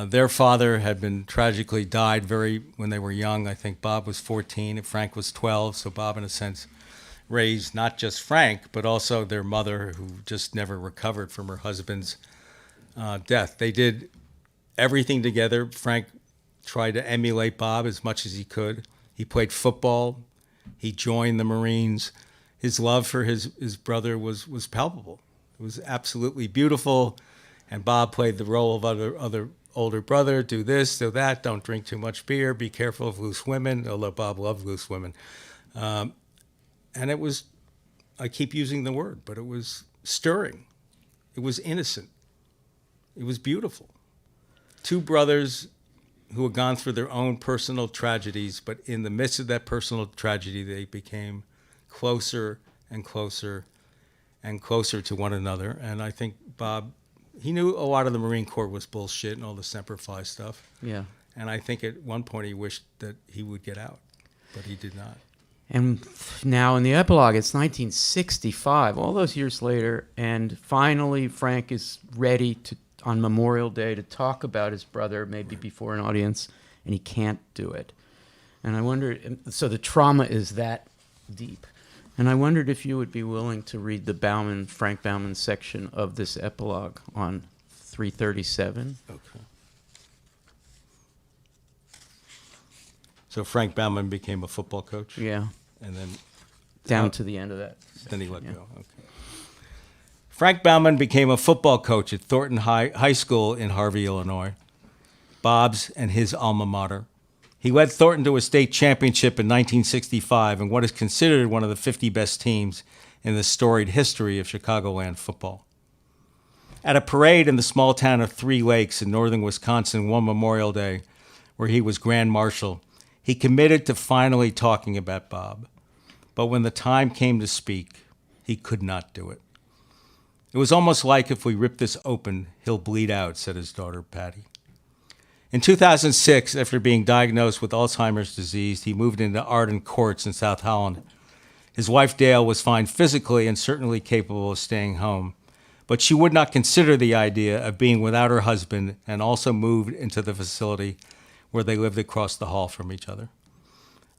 Their father had been tragically died when they were young. I think Bob was 14 and Frank was 12. So Bob, in a sense, raised not just Frank, but also their mother, who just never recovered from her husband's death. They did everything together. Frank tried to emulate Bob as much as he could. He played football. He joined the Marines. His love for his brother was palpable. It was absolutely beautiful. And Bob played the role of other older brother. Do this, do that. Don't drink too much beer. Be careful of loose women. Although Bob loved loose women. And it was, I keep using the word, but it was stirring. It was innocent. It was beautiful. Two brothers who had gone through their own personal tragedies, but in the midst of that personal tragedy, they became closer and closer and closer to one another. And I think Bob, he knew a lot of the Marine Corps was bullshit and all the Semper Fi stuff. Yeah. And I think at one point he wished that he would get out, but he did not. And now in the epilogue, it's 1965, all those years later, and finally Frank is ready to, on Memorial Day, to talk about his brother, maybe before an audience, and he can't do it. And I wonder, so the trauma is that deep. And I wondered if you would be willing to read the Frank Bauman section of this epilogue on 337. Okay. So Frank Bauman became a football coach? Yeah. And then Down to the end of that section, then he let yeah. go. Okay. Frank Bauman became a football coach at Thornton High School in Harvey, Illinois, Bob's and his alma mater. He led Thornton to a state championship in 1965 and what is considered one of the 50 best teams in the storied history of Chicagoland football. At a parade in the small town of Three Lakes in northern Wisconsin one Memorial Day, where he was Grand Marshal, he committed to finally talking about Bob. But when the time came to speak, he could not do it. It was almost like if we rip this open, he'll bleed out, said his daughter, Patty. In 2006, after being diagnosed with Alzheimer's disease, he moved into Arden Courts in South Holland. His wife, Dale, was fine physically and certainly capable of staying home, but she would not consider the idea of being without her husband and also moved into the facility where they lived across the hall from each other.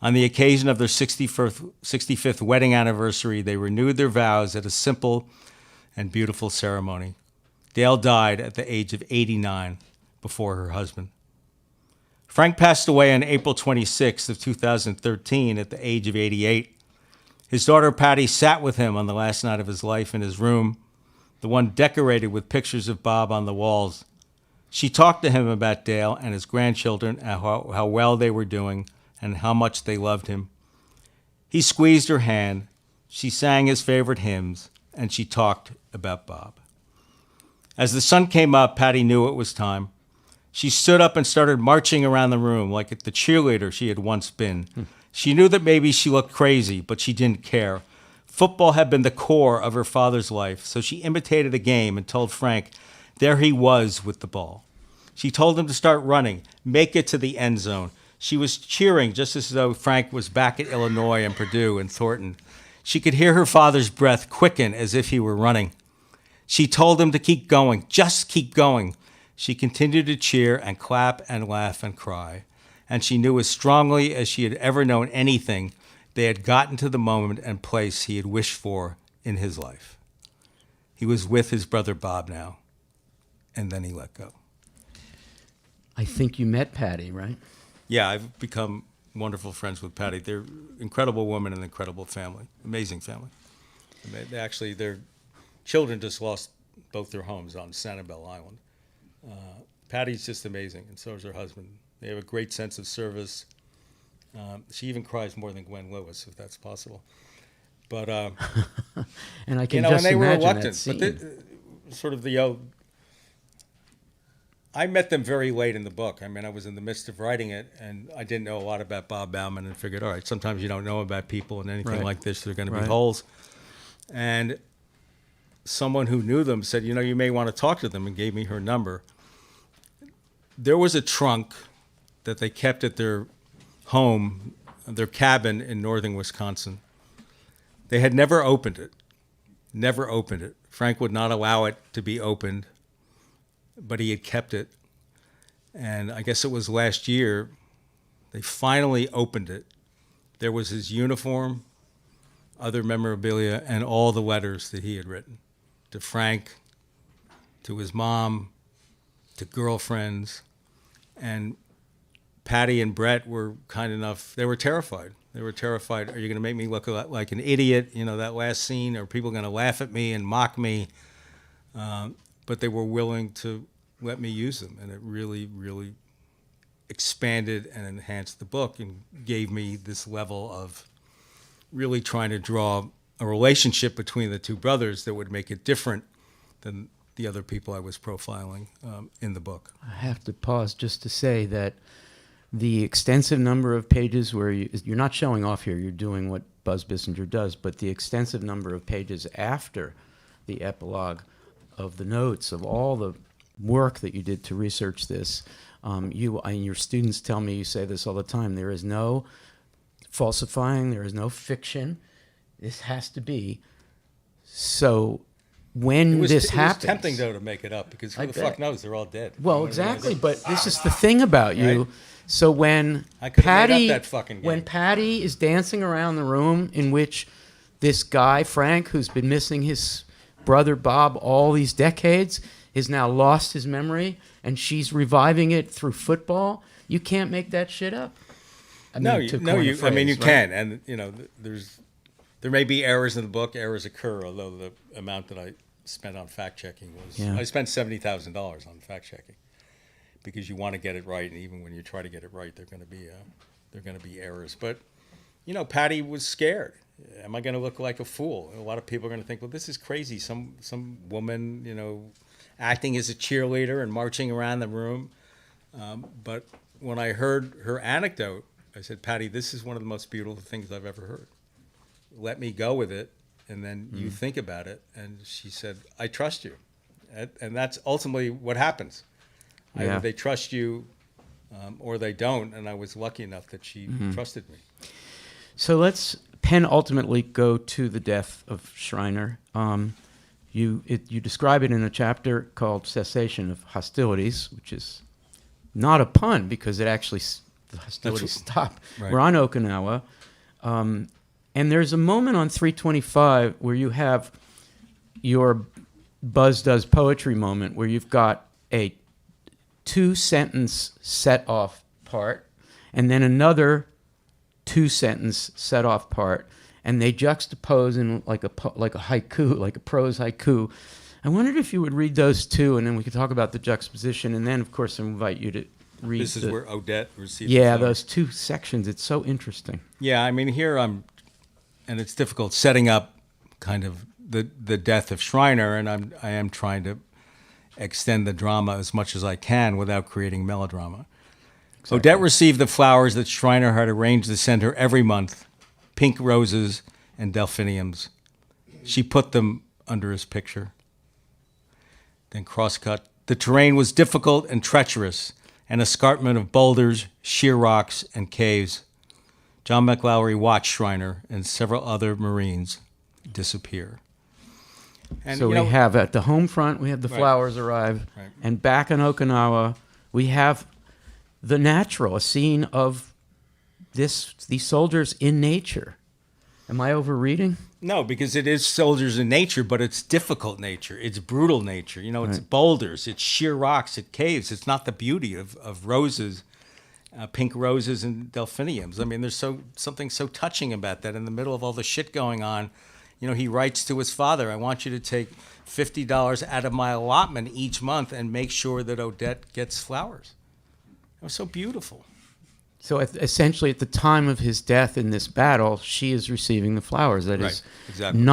On the occasion of their 65th wedding anniversary, they renewed their vows at a simple and beautiful ceremony. Dale died at the age of 89 before her husband. Frank passed away on April 26th of 2013 at the age of 88. His daughter Patty sat with him on the last night of his life in his room, the one decorated with pictures of Bob on the walls. She talked to him about Dale and his grandchildren, and how well they were doing and how much they loved him. He squeezed her hand, she sang his favorite hymns, and she talked about Bob. As the sun came up, Patty knew it was time. She stood up and started marching around the room like the cheerleader she had once been. She knew that maybe she looked crazy, but she didn't care. Football had been the core of her father's life, so she imitated a game and told Frank there he was with the ball. She told him to start running, make it to the end zone. She was cheering just as though Frank was back at Illinois and Purdue and Thornton. She could hear her father's breath quicken as if he were running. She told him to keep going, just keep going. She continued to cheer and clap and laugh and cry. And she knew as strongly as she had ever known anything, they had gotten to the moment and place he had wished for in his life. He was with his brother Bob now, and then he let go. I think you met Patty, right? Yeah, I've become wonderful friends with Patty. They're incredible woman and incredible family, amazing family. Actually, their children just lost both their homes on Sanibel Island. Patty's just amazing, and so is her husband. They have a great sense of service. She even cries more than Gwen Lewis, if that's possible. But and I can and just they were imagine reluctant. that scene. But sort of the I met them very late in the book. I mean, I was in the midst of writing it, and I didn't know a lot about Bob Bauman, and figured, all right, sometimes you don't know about people, and anything Right. like this, there are going to be Right. holes. And someone who knew them said, you may want to talk to them, and gave me her number. There was a trunk that they kept at their home, their cabin in northern Wisconsin. They had never opened it. Never opened it. Frank would not allow it to be opened, but he had kept it. And I guess it was last year, they finally opened it. There was his uniform, other memorabilia, and all the letters that he had written to Frank, to his mom, to girlfriends. And Patty and Brett were kind enough, they were terrified. They were terrified. Are you going to make me look like an idiot? That last scene, are people going to laugh at me and mock me? But they were willing to let me use them. And it really, really expanded and enhanced the book and gave me this level of really trying to draw a relationship between the two brothers that would make it different than the other people I was profiling in the book. I have to pause just to say that the extensive number of pages where you're not showing off here, you're doing what Buzz Bissinger does, but the extensive number of pages after the epilogue of the notes, of all the work that you did to research this, and your students tell me, you say this all the time, there is no falsifying, there is no fiction. This has to be. So when this happens... It was tempting, though, to make it up, because who the fuck knows? They're all dead. Well, exactly, but this is the thing about you. Right. So when I could have made up that fucking game. when Patty is dancing around the room in which this guy, Frank, who's been missing his brother Bob all these decades, has now lost his memory, and she's reviving it through football, you can't make that shit up. You can, and there may be errors in the book. Errors occur, although the amount that I spent on fact checking was I spent $70,000 on fact checking, because you want to get it right, and even when you try to get it right, there are going to be errors. But Patty was scared. Am I going to look like a fool? A lot of people are going to think, well, this is crazy. Some woman, acting as a cheerleader and marching around the room. But when I heard her anecdote, I said, Patty, this is one of the most beautiful things I've ever heard. Let me go with it, and then you think about it. And she said, I trust you. And that's ultimately what happens. Yeah. Either they trust you or they don't, and I was lucky enough that she trusted me. So let's penultimately go to the death of Schreiner. You describe it in a chapter called Cessation of Hostilities, which is not a pun, because it actually, the hostilities stop. Right. We're on Okinawa. And there's a moment on 325 where you have your Buzz Does Poetry moment, where you've got a 2-sentence set-off part, and then another 2-sentence set-off part, and they juxtapose in like a haiku, like a prose haiku. I wondered if you would read those two, and then we could talk about the juxtaposition, and then, of course, I invite you to read. This is where Odette received. Yeah, those two sections. It's so interesting. Yeah, I mean, here and it's difficult setting up kind of the death of Schreiner, and I am trying to extend the drama as much as I can without creating melodrama. Exactly. Odette received the flowers that Schreiner had arranged to send her every month, pink roses and delphiniums. She put them under his picture. Then cross-cut. The terrain was difficult and treacherous, an escarpment of boulders, sheer rocks, and caves. John McLowry watched Schreiner and several other Marines disappear. And, so we have at the home front, we have the flowers arrive, and back in Okinawa, we have the natural, a scene of these soldiers in nature. Am I overreading? No, because it is soldiers in nature, but it's difficult nature. It's brutal nature. You know, it's Right. boulders, it's sheer rocks, it's caves. It's not the beauty of roses, pink roses and delphiniums. I mean, there's something so touching about that in the middle of all the shit going on. You know, he writes to his father, I want you to take $50 out of my allotment each month and make sure that Odette gets flowers. It was so beautiful. So essentially, at the time of his death in this battle, she is receiving the flowers. That Right, is exactly.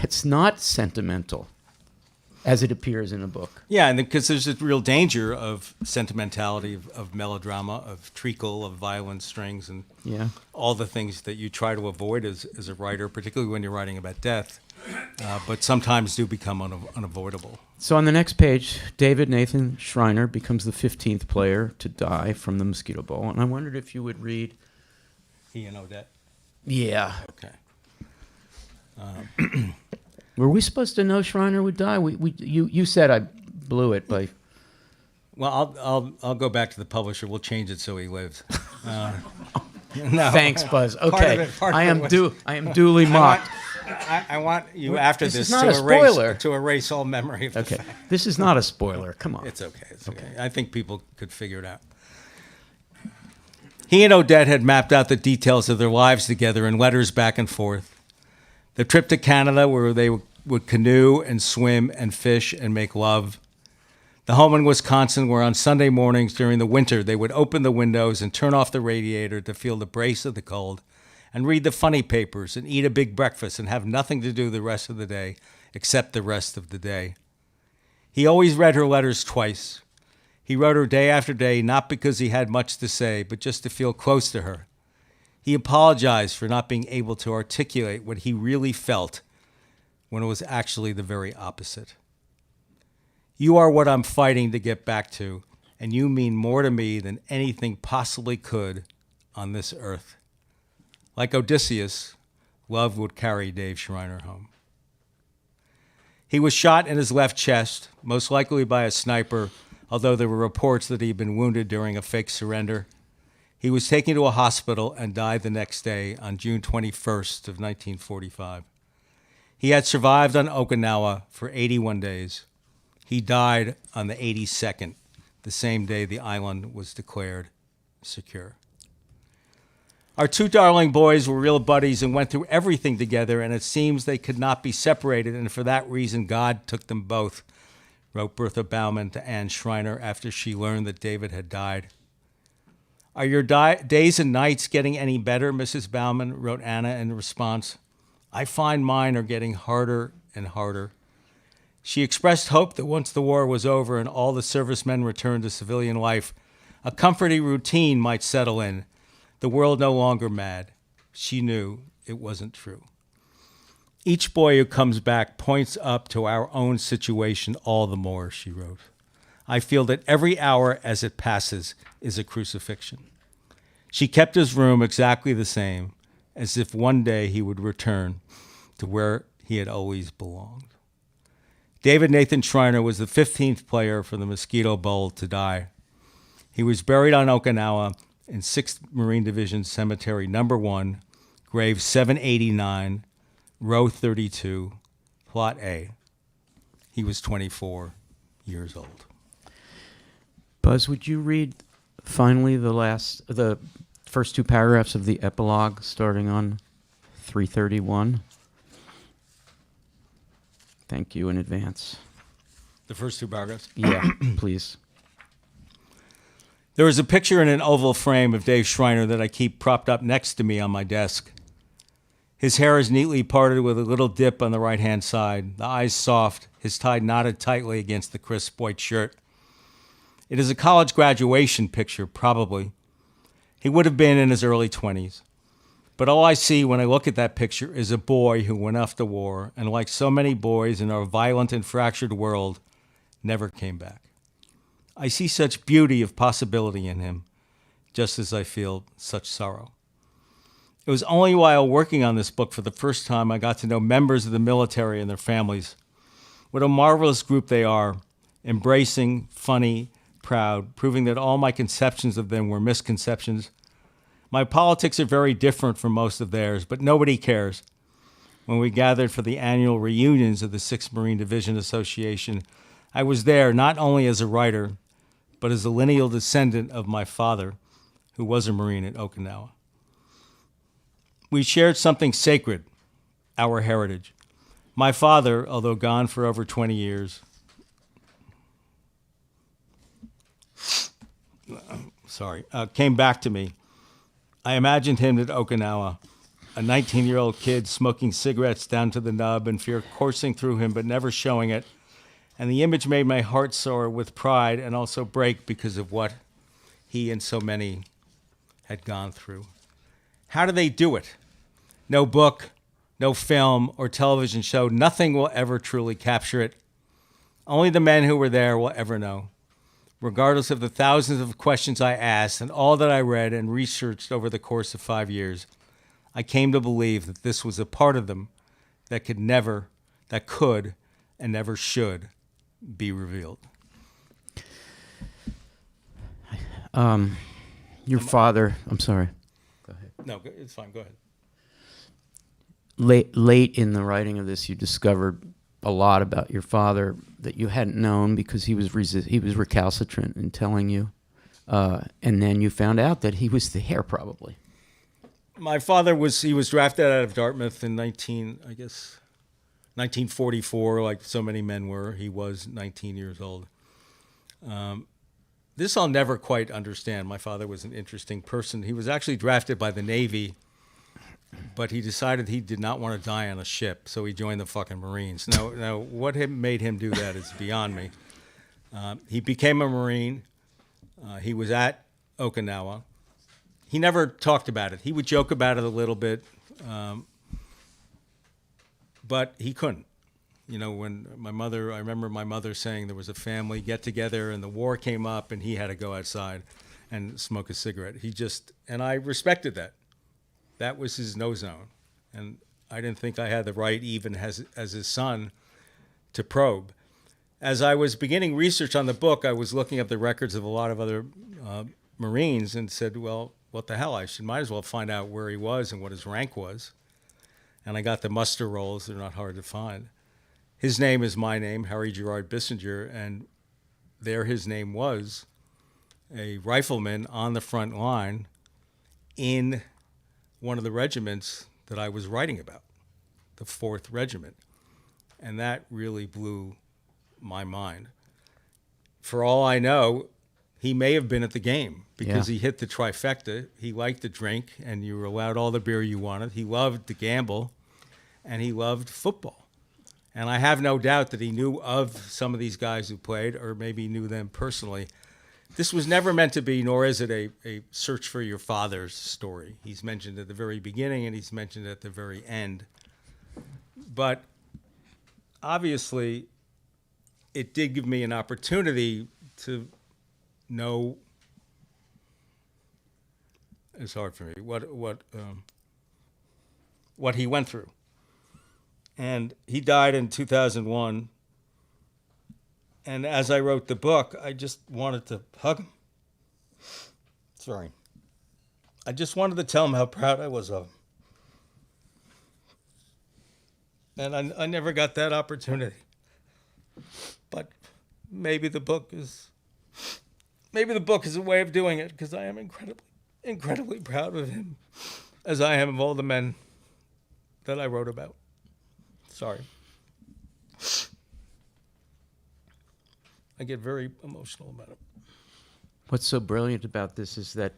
it's not sentimental, as it appears in the book. Yeah, and because there's a real danger of sentimentality, of melodrama, of treacle, of violin strings, and Yeah. all the things that you try to avoid as a writer, particularly when you're writing about death, but sometimes do become unavoidable. So on the next page, David Nathan Schreiner becomes the 15th player to die from the Mosquito Bowl. And I wondered if you would read... He and Odette. Yeah. Okay. Were we supposed to know Schreiner would die? You said I blew it by... Well, I'll go back to the publisher. We'll change it so he lives. No. Thanks, Buzz. Part of Okay. it- part of I it am was- I am duly mocked. I want you after This this is not to a spoiler. erase all memory of the Okay. fact. This is not a spoiler. Come on. It's okay. It's okay. I think people could figure it out. He and Odette had mapped out the details of their lives together in letters back and forth. The trip to Canada where they would canoe and swim and fish and make love. The home in Wisconsin where on Sunday mornings during the winter they would open the windows and turn off the radiator to feel the brace of the cold and read the funny papers and eat a big breakfast and have nothing to do the rest of the day except the rest of the day. He always read her letters twice. He wrote her day after day, not because he had much to say, but just to feel close to her. He apologized for not being able to articulate what he really felt when it was actually the very opposite. You are what I'm fighting to get back to, and you mean more to me than anything possibly could on this earth. Like Odysseus, love would carry Dave Schreiner home. He was shot in his left chest, most likely by a sniper, although there were reports that he had been wounded during a fake surrender. He was taken to a hospital and died the next day on June 21st of 1945. He had survived on Okinawa for 81 days. He died on the 82nd, the same day the island was declared secure. Our two darling boys were real buddies and went through everything together, and it seems they could not be separated, and for that reason God took them both, wrote Bertha Baumann to Anne Schreiner after she learned that David had died. Are your days and nights getting any better, Mrs. Baumann, wrote Anna in response. I find mine are getting harder and harder. She expressed hope that once the war was over and all the servicemen returned to civilian life, a comforting routine might settle in, the world no longer mad. She knew it wasn't true. Each boy who comes back points up to our own situation all the more, she wrote. I feel that every hour as it passes is a crucifixion. She kept his room exactly the same, as if one day he would return to where he had always belonged. David Nathan Schreiner was the 15th player for the Mosquito Bowl to die. He was buried on Okinawa in 6th Marine Division Cemetery No. 1, grave 789, row 32, plot A. He was 24 years old. Buzz, would you read finally the first two paragraphs of the epilogue starting on 331? Thank you in advance. The first two paragraphs? Yeah, please. There is a picture in an oval frame of Dave Schreiner that I keep propped up next to me on my desk. His hair is neatly parted with a little dip on the right-hand side, the eyes soft, his tie knotted tightly against the crisp white shirt. It is a college graduation picture, probably. He would have been in his early 20s. But all I see when I look at that picture is a boy who went off to war and, like so many boys in our violent and fractured world, never came back. I see such beauty of possibility in him, just as I feel such sorrow. It was only while working on this book for the first time I got to know members of the military and their families. What a marvelous group they are, embracing, funny, proud, proving that all my conceptions of them were misconceptions. My politics are very different from most of theirs, but nobody cares. when we gathered for the annual reunions of the 6th Marine Division Association. I was there not only as a writer, but as a lineal descendant of my father, who was a Marine at Okinawa. We shared something sacred, our heritage. My father, although gone for over 20 years, came back to me. I imagined him at Okinawa, a 19-year-old kid smoking cigarettes down to the nub and fear coursing through him but never showing it. And the image made my heart soar with pride and also break because of what he and so many had gone through. How do they do it? No book, no film or television show, nothing will ever truly capture it. Only the men who were there will ever know. Regardless of the thousands of questions I asked and all that I read and researched over the course of 5 years, I came to believe that this was a part of them that could and never should be revealed. Your father, I'm sorry. Go ahead. No, it's fine. Go ahead. Late in the writing of this, you discovered a lot about your father that you hadn't known because he was recalcitrant in telling you, and then you found out that he was there probably. My father was drafted out of Dartmouth in 1944, like so many men were. He was 19 years old. This I'll never quite understand. My father was an interesting person. He was actually drafted by the Navy, but he decided he did not want to die on a ship, so he joined the fucking Marines. Now, what made him do that is beyond me. He became a Marine. He was at Okinawa. He never talked about it. He would joke about it a little bit, but he couldn't. You know, when I remember my mother saying there was a family get-together and the war came up and he had to go outside and smoke a cigarette. And I respected that. That was his no zone. And I didn't think I had the right, even as his son, to probe. As I was beginning research on the book, I was looking up the records of a lot of other Marines and said, well, what the hell? Might as well find out where he was and what his rank was. And I got the muster rolls. They're not hard to find. His name is my name, Harry Gerard Bissinger, and there his name was a rifleman on the front line in one of the regiments that I was writing about, the 4th Regiment. And that really blew my mind. For all I know, he may have been at the game because he hit the trifecta. He liked to drink, and you were allowed all the beer you wanted. He loved to gamble, and he loved football. And I have no doubt that he knew of some of these guys who played, or maybe knew them personally. This was never meant to be, nor is it a search for your father's story. He's mentioned at the very beginning, and he's mentioned at the very end. But obviously, it did give me an opportunity to know. It's hard for me. What he went through. And he died in 2001. And as I wrote the book, I just wanted to hug him. Sorry. I just wanted to tell him how proud I was of him. And I never got that opportunity. But maybe the book is a way of doing it, because I am incredibly proud of him, as I am of all the men that I wrote about. Sorry. I get very emotional about it. What's so brilliant about this is that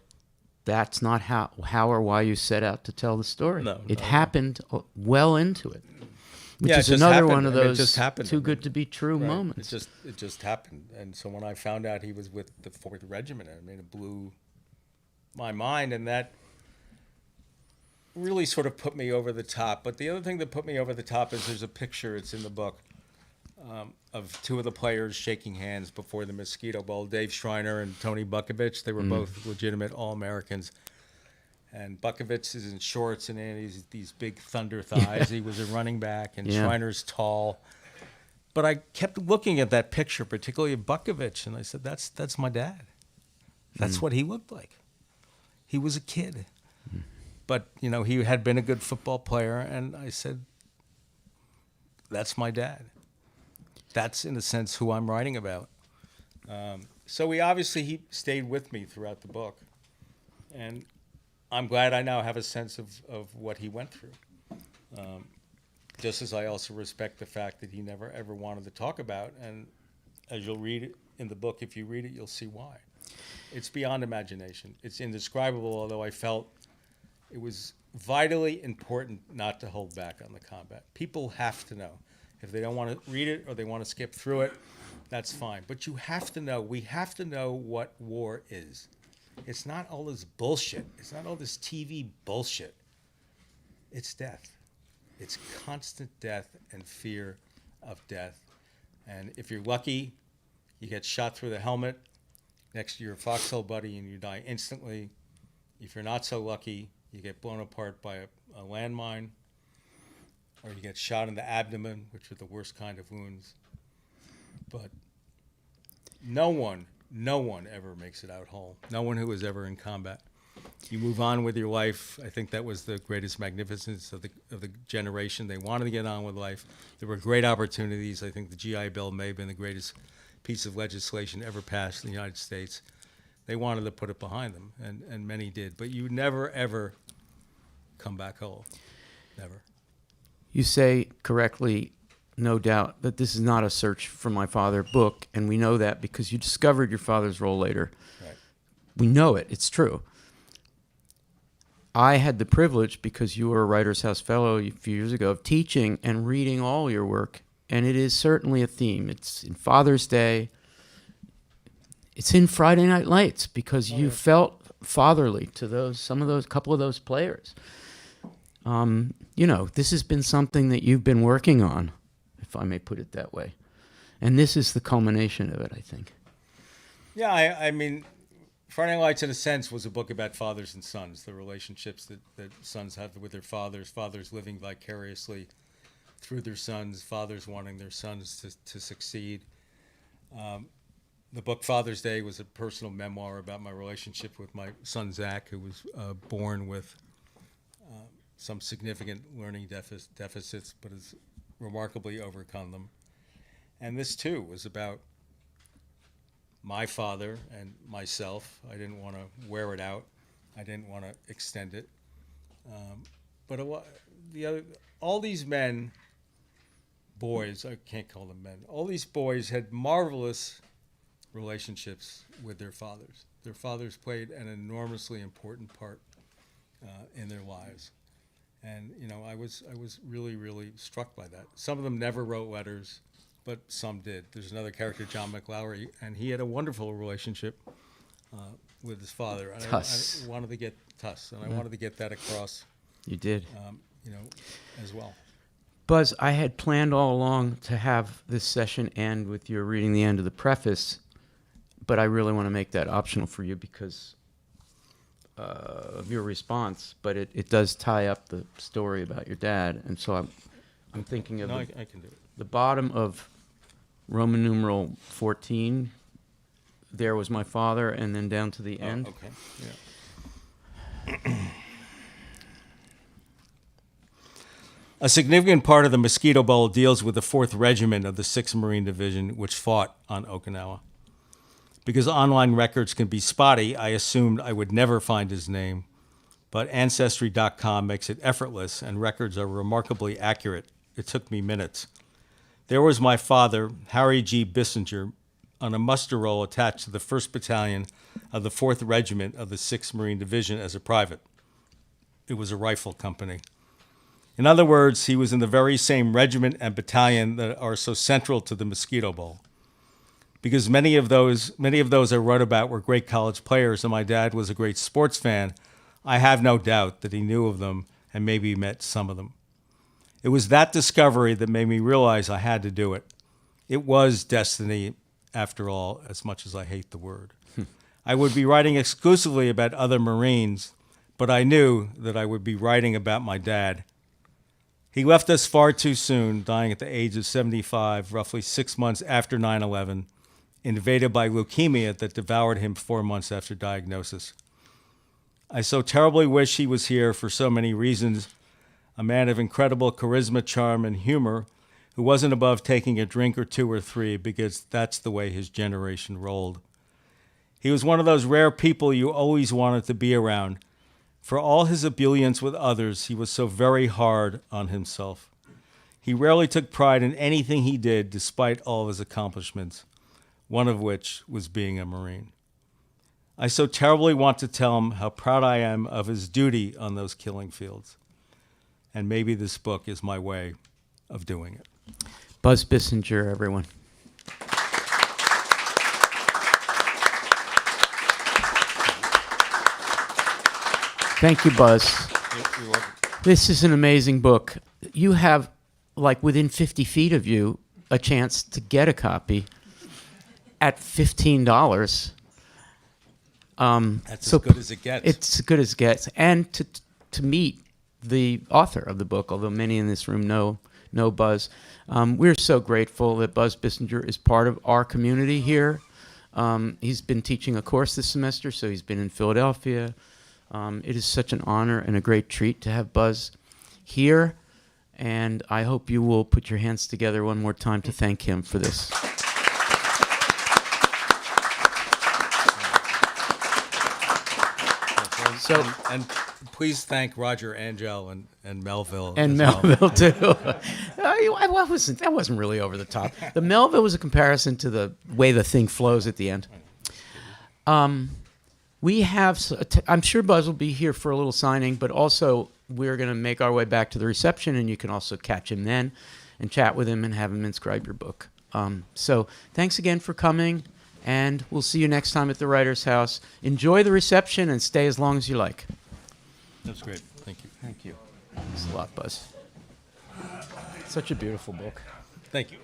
that's not how or why you set out to tell the story. It happened well into it. Which is another one of those too good to be true moments. It just happened. And so when I found out he was with the 4th Regiment, it blew my mind, and that really sort of put me over the top. But the other thing that put me over the top is there's a picture, it's in the book, of 2 of the players shaking hands before the Mosquito Bowl, Dave Schreiner and Tony Bukovich. They were both legitimate All-Americans. And Bukovich is in shorts and he's these big thunder thighs. He was a running back, and Schreiner's tall. But I kept looking at that picture, particularly of Bukovich, and I said, that's my dad. That's what he looked like. He was a kid. But, he had been a good football player, and I said, that's my dad. That's, in a sense, who I'm writing about. So he stayed with me throughout the book. And I'm glad I now have a sense of what he went through. Just as I also respect the fact that he never ever wanted to talk about. And as you'll read it in the book, if you read it, you'll see why. It's beyond imagination. It's indescribable, although I felt it was vitally important not to hold back on the combat. People have to know. If they don't want to read it or they want to skip through it, that's fine. But you have to know. We have to know what war is. It's not all this bullshit. It's not all this TV bullshit. It's death. It's constant death and fear of death. And if you're lucky, you get shot through the helmet next to your foxhole buddy and you die instantly. If you're not so lucky, you get blown apart by a landmine, or you get shot in the abdomen, which are the worst kind of wounds. But no one ever makes it out whole. No one who is ever in combat. You move on with your life. I think that was the greatest magnificence of the generation. They wanted to get on with life. There were great opportunities. I think the GI Bill may have been the greatest piece of legislation ever passed in the United States. They wanted to put it behind them, and many did. But you never, ever come back whole. Never. You say correctly, no doubt, that this is not a Search for My Father book, and we know that because you discovered your father's role later. Right. We know it. It's true. I had the privilege, because you were a Writers' House Fellow a few years ago, of teaching and reading all your work, and it is certainly a theme. It's in Father's Day. It's in Friday Night Lights, because you felt fatherly to couple of those players. This has been something that you've been working on, if I may put it that way. And this is the culmination of it, I think. Yeah, I mean, Friday Night Lights, in a sense, was a book about fathers and sons, the relationships that sons have with their fathers living vicariously through their sons, fathers wanting their sons to succeed. The book Father's Day was a personal memoir about my relationship with my son, Zach, who was born with some significant learning deficits, but has remarkably overcome them. And this, too, was about my father and myself. I didn't want to wear it out. I didn't want to extend it. But all these men, boys, I can't call them men, all these boys had marvelous relationships with their fathers. Their fathers played an enormously important part in their lives. And, I was really, really struck by that. Some of them never wrote letters, but some did. There's another character, John McLowry, and he had a wonderful relationship with his father. And I wanted to get Tuss, and I wanted to get that across. You did. As well. Buzz, I had planned all along to have this session end with your reading the end of the preface, but I really want to make that optional for you because of your response. But it does tie up the story about your dad, and so I'm thinking of I can do it. The bottom of Roman numeral 14. There was my father, and then down to the end. Okay. Yeah. A significant part of the Mosquito Bowl deals with the 4th Regiment of the 6th Marine Division, which fought on Okinawa. Because online records can be spotty, I assumed I would never find his name, but Ancestry.com makes it effortless, and records are remarkably accurate. It took me minutes. There was my father, Harry G. Bissinger, on a muster roll attached to the 1st Battalion of the 4th Regiment of the 6th Marine Division as a private. It was a rifle company. In other words, he was in the very same regiment and battalion that are so central to the Mosquito Bowl. Because many of those I wrote about were great college players, and my dad was a great sports fan, I have no doubt that he knew of them and maybe met some of them. It was that discovery that made me realize I had to do it. It was destiny, after all, as much as I hate the word. I would be writing exclusively about other Marines, but I knew that I would be writing about my dad. He left us far too soon, dying at the age of 75, roughly 6 months after 9/11, invaded by leukemia that devoured him 4 months after diagnosis. I so terribly wish he was here for so many reasons. A man of incredible charisma, charm, and humor who wasn't above taking a drink or two or three because that's the way his generation rolled. He was one of those rare people you always wanted to be around. For all his ebullience with others, he was so very hard on himself. He rarely took pride in anything he did, despite all of his accomplishments, one of which was being a Marine. I so terribly want to tell him how proud I am of his duty on those killing fields. And maybe this book is my way of doing it. Buzz Bissinger, everyone. Thank you, Buzz. You're welcome. This is an amazing book. You have, like, within 50 feet of you, a chance to get a copy at $15. That's as good as it gets. It's as good as it gets. And to meet the author of the book, although many in this room know Buzz. We're so grateful that Buzz Bissinger is part of our community here. He's been teaching a course this semester, so he's been in Philadelphia. It is such an honor and a great treat to have Buzz here, and I hope you will put your hands together one more time to thank him for this. So, and please thank Roger Angel and Melville. and as Melville well. too. That wasn't really over the top. The Melville was a comparison to the way the thing flows at the end. We have, I'm sure Buzz will be here for a little signing, but also we're going to make our way back to the reception, and you can also catch him then and chat with him and have him inscribe your book. So thanks again for coming, and we'll see you next time at the Writer's House. Enjoy the reception and stay as long as you like. That's great. Thank you. Thank you. Thanks a lot, Buzz. Such a beautiful book. Thank you.